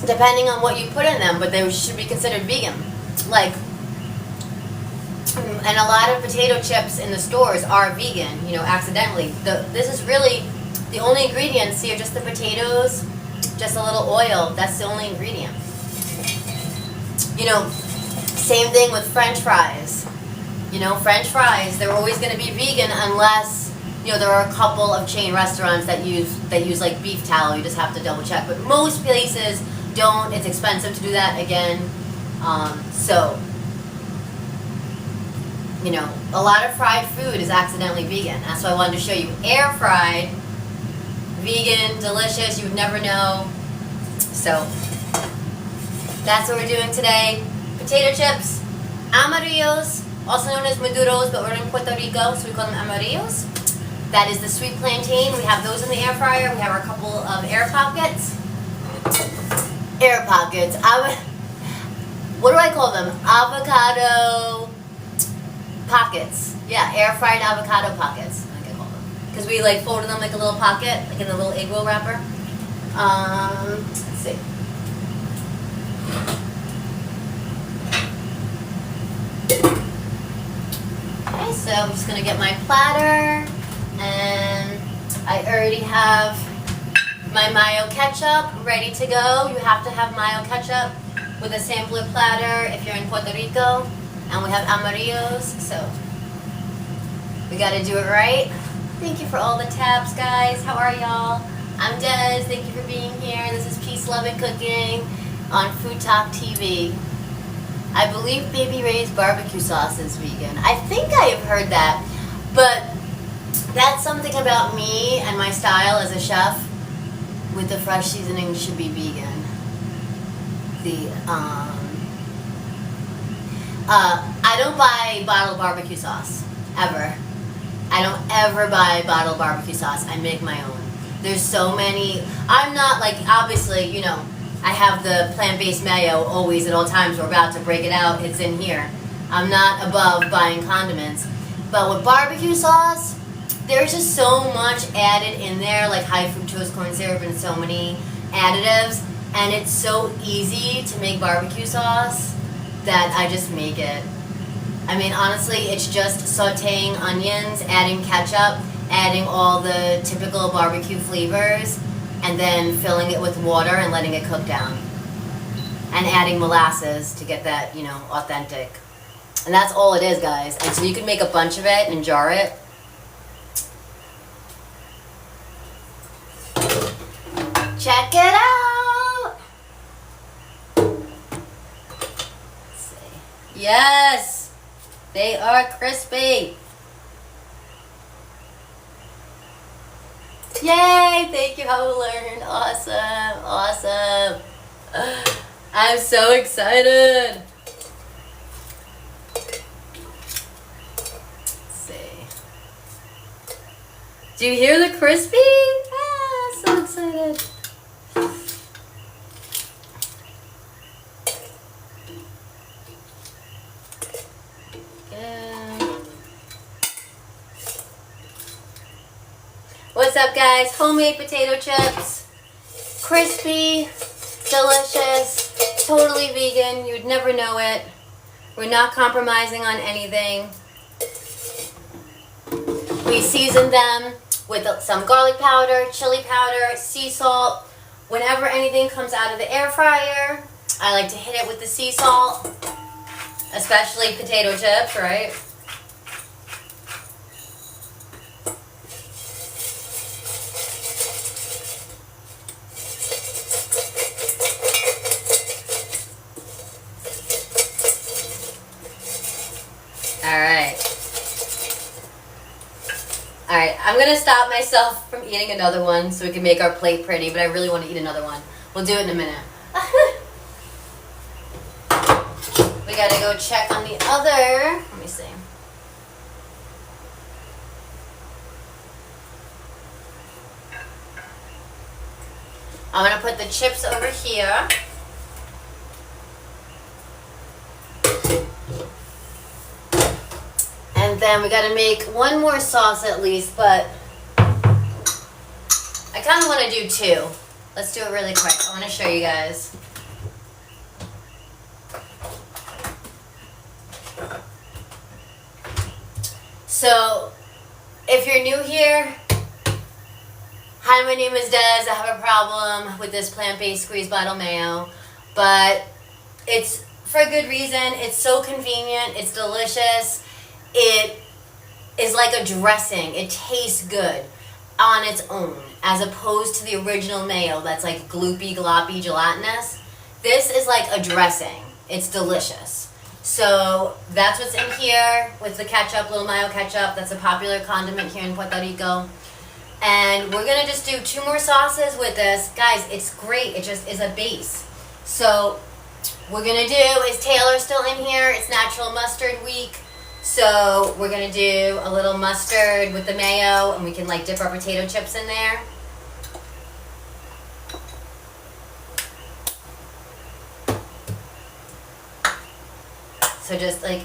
S1: Depending on what you put in them, but they should be considered vegan. Like, and a lot of potato chips in the stores are vegan, you know, accidentally. This is really, the only ingredients here, just the potatoes, just a little oil. That's the only ingredient. You know, same thing with French fries. You know, French fries, they're always going to be vegan unless, you know, there are a couple of chain restaurants that use like beef tallow. You just have to double check. But most places don't. It's expensive to do that again. So, you know, a lot of fried food is accidentally vegan. That's why I wanted to show you air-fried, vegan, delicious. You would never know. So, That's what we're doing today. Potato chips, Amarillos, also known as Maduros, but we're in Puerto Rico, so we call them Amarillos. That is the sweet plantain. We have those in the air fryer. We have our couple of air pockets. Air pockets. What do I call them? Avocado pockets. Yeah, air-fried avocado pockets. I think I call them. Because we like folded them like a little pocket, like in the little egg roll wrapper. Let's see. Okay, so I'm just gonna get my platter, and I already have my Mayo ketchup ready to go. You have to have Mayo ketchup with a sampler platter if you're in Puerto Rico. And we have Amarillos, so we gotta do it right. Thank you for all the taps, guys. How are y'all? I'm Des. Thank you for being here. This is Peace, Love, and Cooking on FoodtokTV. I believe Baby Ray's barbecue sauce is vegan. I think I have heard that, but that's something about me and my style as a chef. With the fresh seasoning, should be vegan. I don't buy bottled barbecue sauce, ever. I don't ever buy bottled barbecue sauce. I make my own. There's so many. I'm not like, obviously, you know, I have the plant-based mayo always at all times. We're about to break it out. It's in here. I'm not above buying condiments. But with barbecue sauce, there's just so much added in there, like high fructose corn syrup and so many additives. And it's so easy to make barbecue sauce that I just make it. I mean, honestly, it's just sauteing onions, adding ketchup, adding all the typical barbecue flavors, and then filling it with water and letting it cook down. And adding molasses to get that, you know, authentic. And that's all it is, guys. And so you can make a bunch of it and jar it. Check it out! Let's see. Yes! They are crispy! Yay! Thank you, how we learned. Awesome! Awesome! I'm so excited! Let's see. Do you hear the crispy? Ah, so excited! What's up, guys? Homemade potato chips. Crispy, delicious, totally vegan. You would never know it. We're not compromising on anything. We season them with some garlic powder, chili powder, sea salt. Whenever anything comes out of the air fryer, I like to hit it with the sea salt, especially potato chips, right? Alright, I'm going to stop myself from eating another one so we can make our plate pretty, but I really want to eat another one. We'll do it in a minute. We got to go check on the other. Let me see. I'm going to put the chips over here. And then we got to make one more sauce at least, but I kind of want to do two. Let's do it really quick. I want to show you guys. So, if you're new here, hi, my name is Des. I have a problem with this plant-based squeeze bottle mayo, but it's for a good reason. It's so convenient. It's delicious. It is like a dressing. It tastes good on its own, as opposed to the original mayo that's like gloopy, gloppy, gelatinous. This is like a dressing. It's delicious. So that's what's in here with the ketchup, little Mayo ketchup. That's a popular condiment here in Puerto Rico. And we're going to just do two more sauces with this. Guys, it's great. It just is a base. So we're gonna do is Taylor's still in here. It's Natural Mustard Week. So we're gonna do a little mustard with the mayo, and we can like dip our potato chips in there. So just like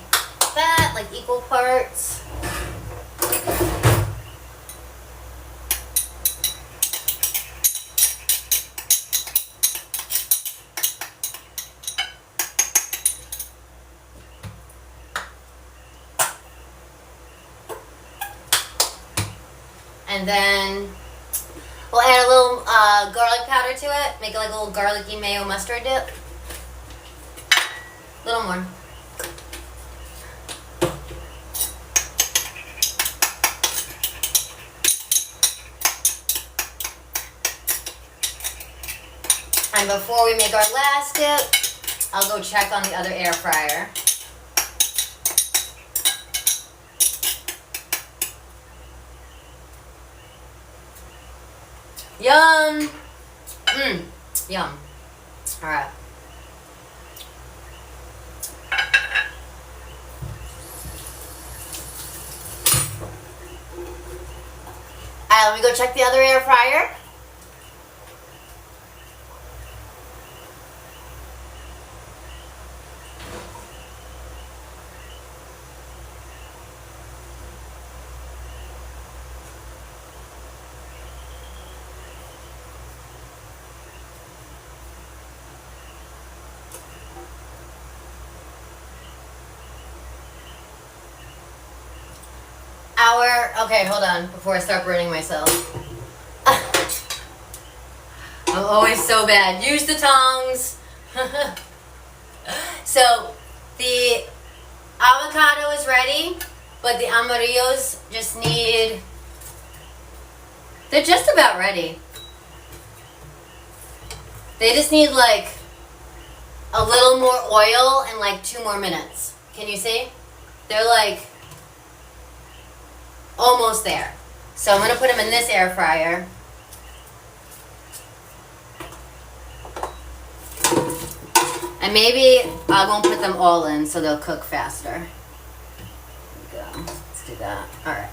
S1: that, like equal parts. And then we'll add a little garlic powder to it. Make it like a little garlicky mayo mustard dip. A little more. And before we make our last dip, I'll go check on the other air fryer. Yum! Yum. Alright. Alright, let me go check the other air fryer. Okay, hold on, before I start burning myself. I'm always so bad. Use the tongs. So, the avocado is ready, but the amarillos just need... They're just about ready. They just need like a little more oil and like 2 more minutes. Can you see? They're like... almost there. So I'm going to put them in this air fryer. And maybe I won't put them all in so they'll cook faster. There we go. Let's do that. Alright.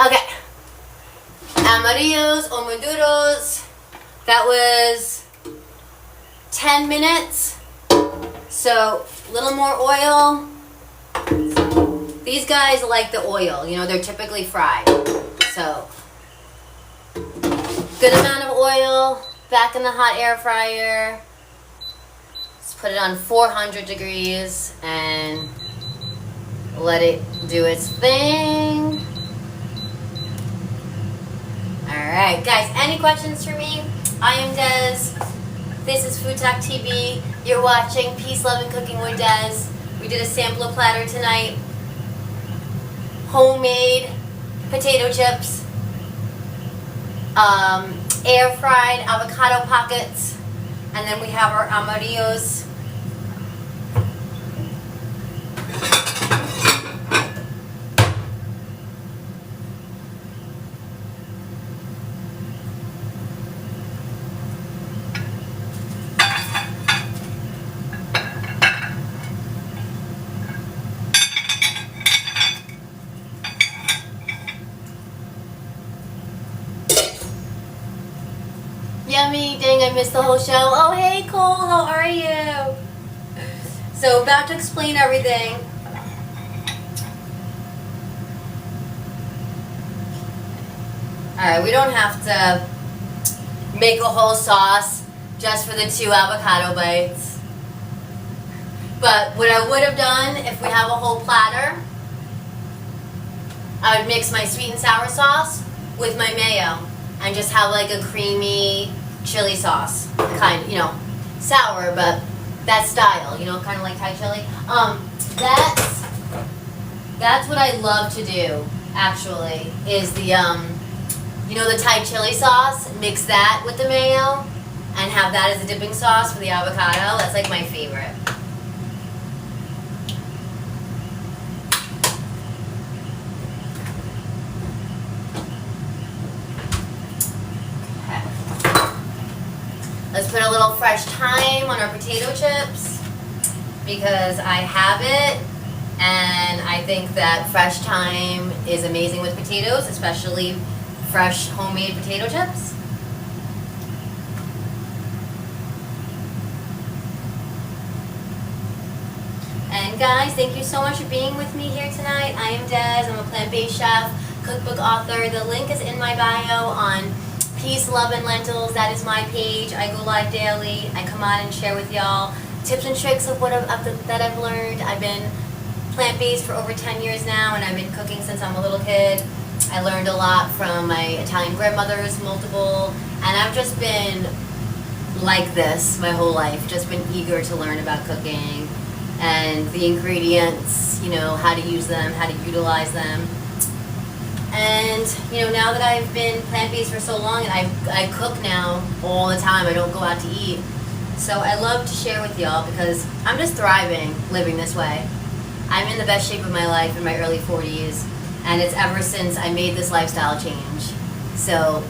S1: Okay. Amarillos or Maduros. That was 10 minutes. So, a little more oil. These guys like the oil. You know, they're typically fried. So, good amount of oil. Back in the hot air fryer. Let's put it on 400 degrees and let it do its thing. Alright, guys, any questions for me? I am Des. This is FoodtokTV. You're watching Peace, Love, and Cooking with Des. We did a sampler platter tonight. Homemade potato chips. Air-fried avocado pockets. And then we have our amarillos. Yummy, dang, I missed the whole show. Oh, hey, Cole, how are you? So, about to explain everything. Alright, we don't have to make a whole sauce just for the 2 avocado bites. But what I would have done if we have a whole platter, I would mix my sweet and sour sauce with my mayo and just have like a creamy chili sauce, kind, you know, sour, but that style, you know, kind of like Thai chili. That's what I love to do, actually, is the, you know, the Thai chili sauce, mix that with the mayo, and have that as a dipping sauce for the avocado. That's like my favorite. put a little fresh thyme on our potato chips because I have it, and I think that fresh thyme is amazing with potatoes, especially fresh homemade potato chips. And guys, thank you so much for being with me here tonight. I am Des. I'm a plant-based chef, cookbook author. The link is in my bio on Peace, Love, and Lentils. That is my page. I go live daily. I come on and share with y'all tips and tricks of that I've learned. I've been plant-based for over 10 years now, and I've been cooking since I'm a little kid. I learned a lot from my Italian grandmothers, multiple, and I've just been like this my whole life, just been eager to learn about cooking and the ingredients, you know, how to use them, how to utilize them. And, you know, now that I've been plant-based for so long, and I cook now all the time, I don't go out to eat. So I love to share with y'all because I'm just thriving living this way. I'm in the best shape of my life in my early 40s, and it's ever since I made this lifestyle change. So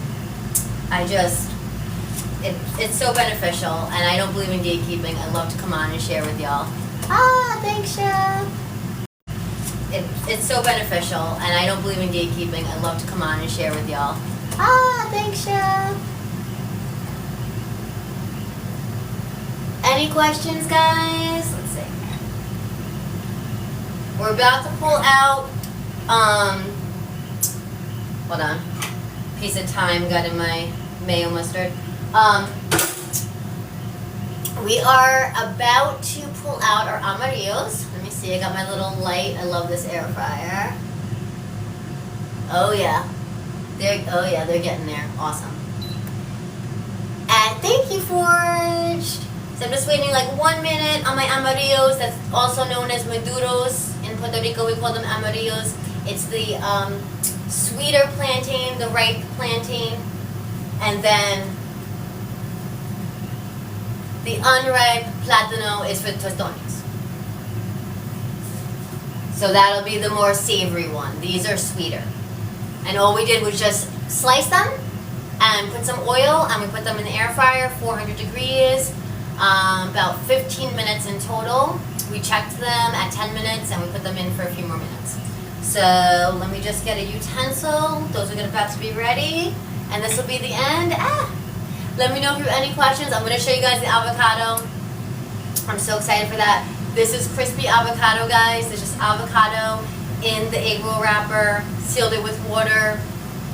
S1: I just, it's so beneficial, and I don't believe in gatekeeping. I love to come on and share with y'all. Ah, thanks, Chef. It's so beneficial, and I don't believe in gatekeeping. I love to come on and share with y'all. Ah, thanks, Chef. Any questions, guys? Let's see. We're about to pull out, hold on. Piece of thyme got in my mayo mustard. We are about to pull out our Amaros. Let me see, I got my little light. I love this air fryer. Oh yeah. They're getting there. Awesome. And thank you, Forged. So I'm just waiting like 1 minute on my Amarillos. That's also known as Maduros. In Puerto Rico, we call them Amarillos. It's the sweeter plantain, the ripe plantain. And then the unripe platano is for tostones. So that'll be the more savory one. These are sweeter. And all we did was just slice them and put some oil, and we put them in the air fryer, 400 degrees, about 15 minutes in total. We checked them at 10 minutes, and we put them in for a few more minutes. So let me just get a utensil. Those are about to be ready, and this will be the end. Let me know if you have any questions. I'm going to show you guys the avocado. I'm so excited for that. This is crispy avocado, guys. It's just avocado in the egg roll wrapper, sealed it with water,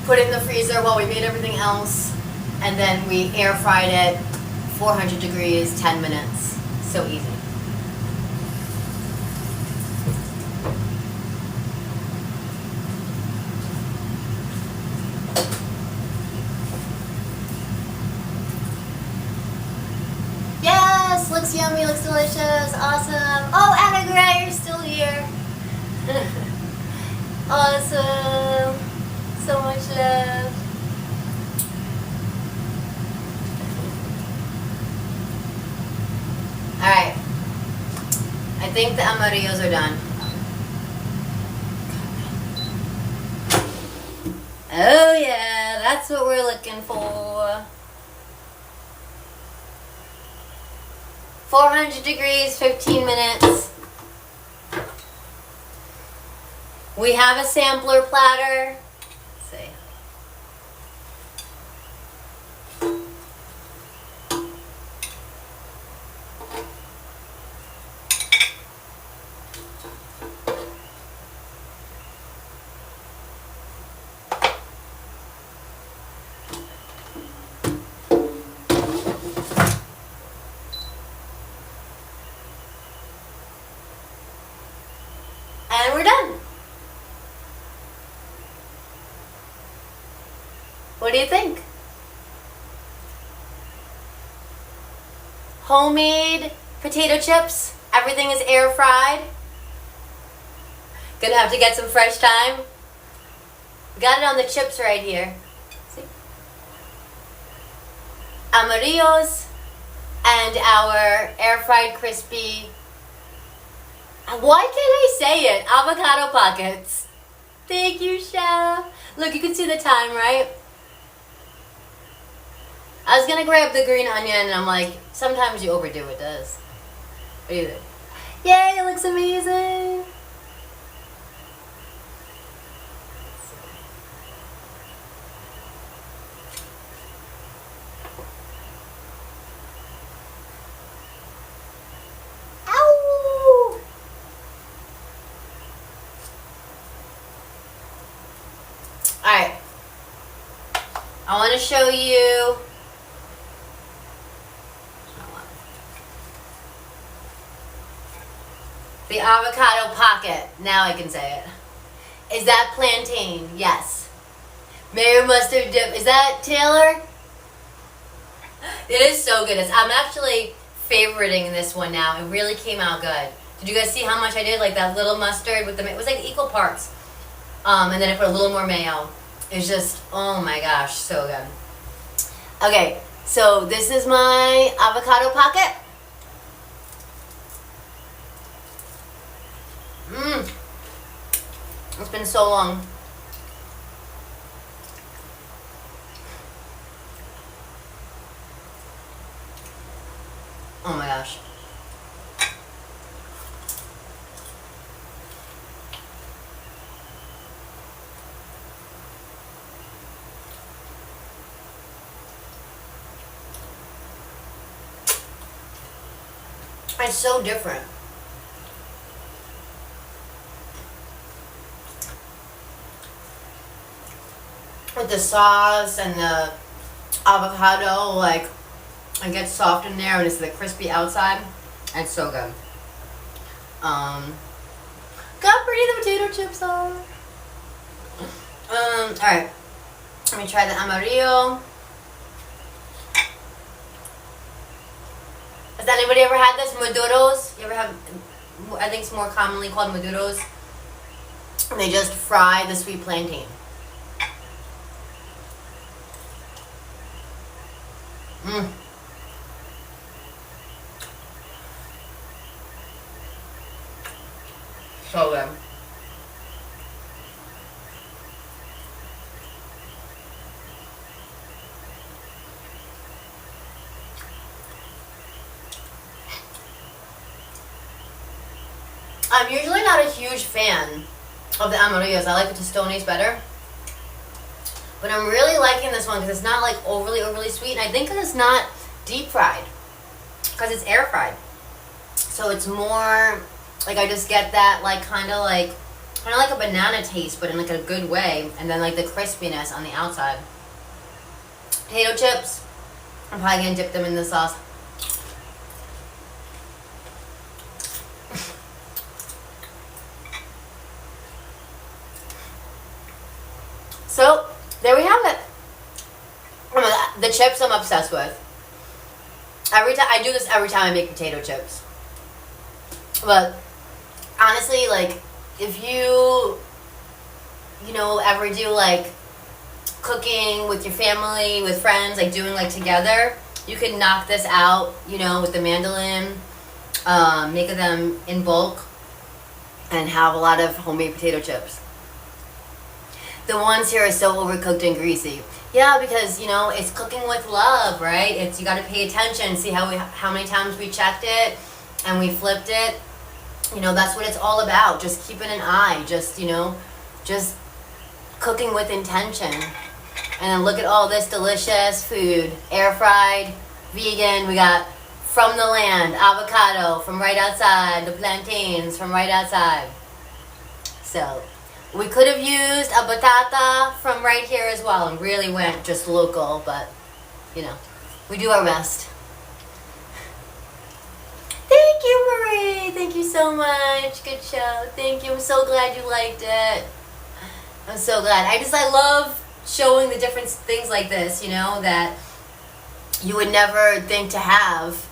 S1: put it in the freezer while we made everything else, and then we air fried it, 400 degrees, 10 minutes. So easy. Yes, looks yummy, looks delicious, awesome. Oh, Anna Gray, you're still here. Awesome. So much love. Alright. I think the amarillos are done. Oh yeah, that's what we're looking for. 400 degrees, 15 minutes. We have a sampler platter. Let's see. And we're done. What do you think? Homemade potato chips. Everything is air fried. Gonna have to get some fresh thyme. Got it on the chips right here. See? Amarillos and our air fried crispy. Why can't I say it? Avocado pockets. Thank you, Chef. Look, you can see the thyme, right? I was gonna grab the green onion, and I'm like, sometimes you overdo it, Des. What do you think? Yay, it looks amazing. Ow! Alright. I want to show you the avocado pocket. Now I can say it. Is that plantain? Yes. Mayo mustard dip. Is that Taylor? It is so good. I'm actually favoriting this one now. It really came out good. Did you guys see how much I did? Like that little mustard with the, it was like equal parts. And then I put a little more mayo. It's just, oh my gosh, so good. Okay, so this is my avocado pocket. It's been so long. Oh my gosh. It's so different. With the sauce and the avocado, like, it gets soft in there and it's the crispy outside. It's so good. Got pretty the potato chips are. Alright. Let me try the Amarillo. Has anybody ever had this? Maduros? You ever have, I think it's more commonly called Maduros. And they just fry the sweet plantain. So good. I'm usually not a huge fan of the Amarillos. I like the Tostones better. But I'm really liking this one because it's not like overly sweet. And I think because it's not deep fried. Because it's air fried. So it's more, like I just get that like kind of like a banana taste, but in like a good way. And then like the crispiness on the outside. Potato chips. I'm probably going to dip them in the sauce. So, there we have it. The chips I'm obsessed with. Every time I do this every time I make potato chips. But honestly, like if you know, ever do like cooking with your family, with friends, like doing like together, you can knock this out, you know, with the mandolin, make them in bulk, and have a lot of homemade potato chips. The ones here are so overcooked and greasy. Yeah, because, you know, it's cooking with love, right? It's, you got to pay attention, see how many times we checked it and we flipped it. You know, that's what it's all about. Just keeping an eye, just, you know, just cooking with intention. And then look at all this delicious food. Air-fried, vegan. We got from the land, avocado from right outside, the plantains from right outside. So we could have used a batata from right here as well and really went just local, but, you know, we do our best. Thank you, Marie. Thank you so much. Good show. Thank you. I'm so glad you liked it. I'm so glad. I love showing the different things like this, you know, that you would never think to have,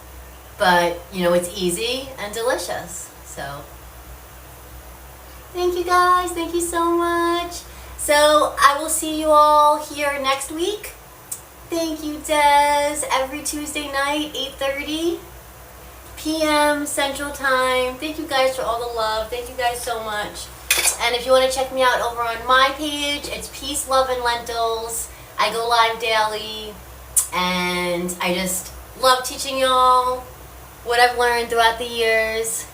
S1: but, you know, it's easy and delicious. So thank you guys. Thank you so much. So I will see you all here next week. Thank you, Des. Every Tuesday night, 8:30 p.m. Central Time. Thank you guys for all the love. Thank you guys so much. And if you want to check me out over on my page, it's Peace, Love, and Lentils. I go live daily. And I just love teaching y'all what I've learned throughout the years.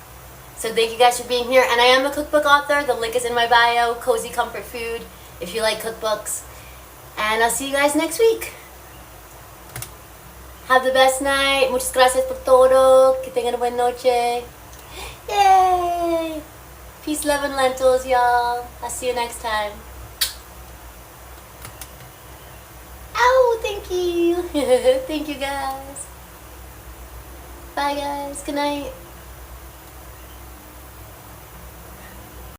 S1: So thank you guys for being here. And I am a cookbook author. The link is in my bio. Cozy Comfort Food if you like cookbooks. And I'll see you guys next week. Have the best night. Muchas gracias por todo. Que tengan una buena noche. Yay! Peace, love, and lentils, y'all. I'll see you next time. Ow, thank you. Thank you, guys. Bye, guys. Good night.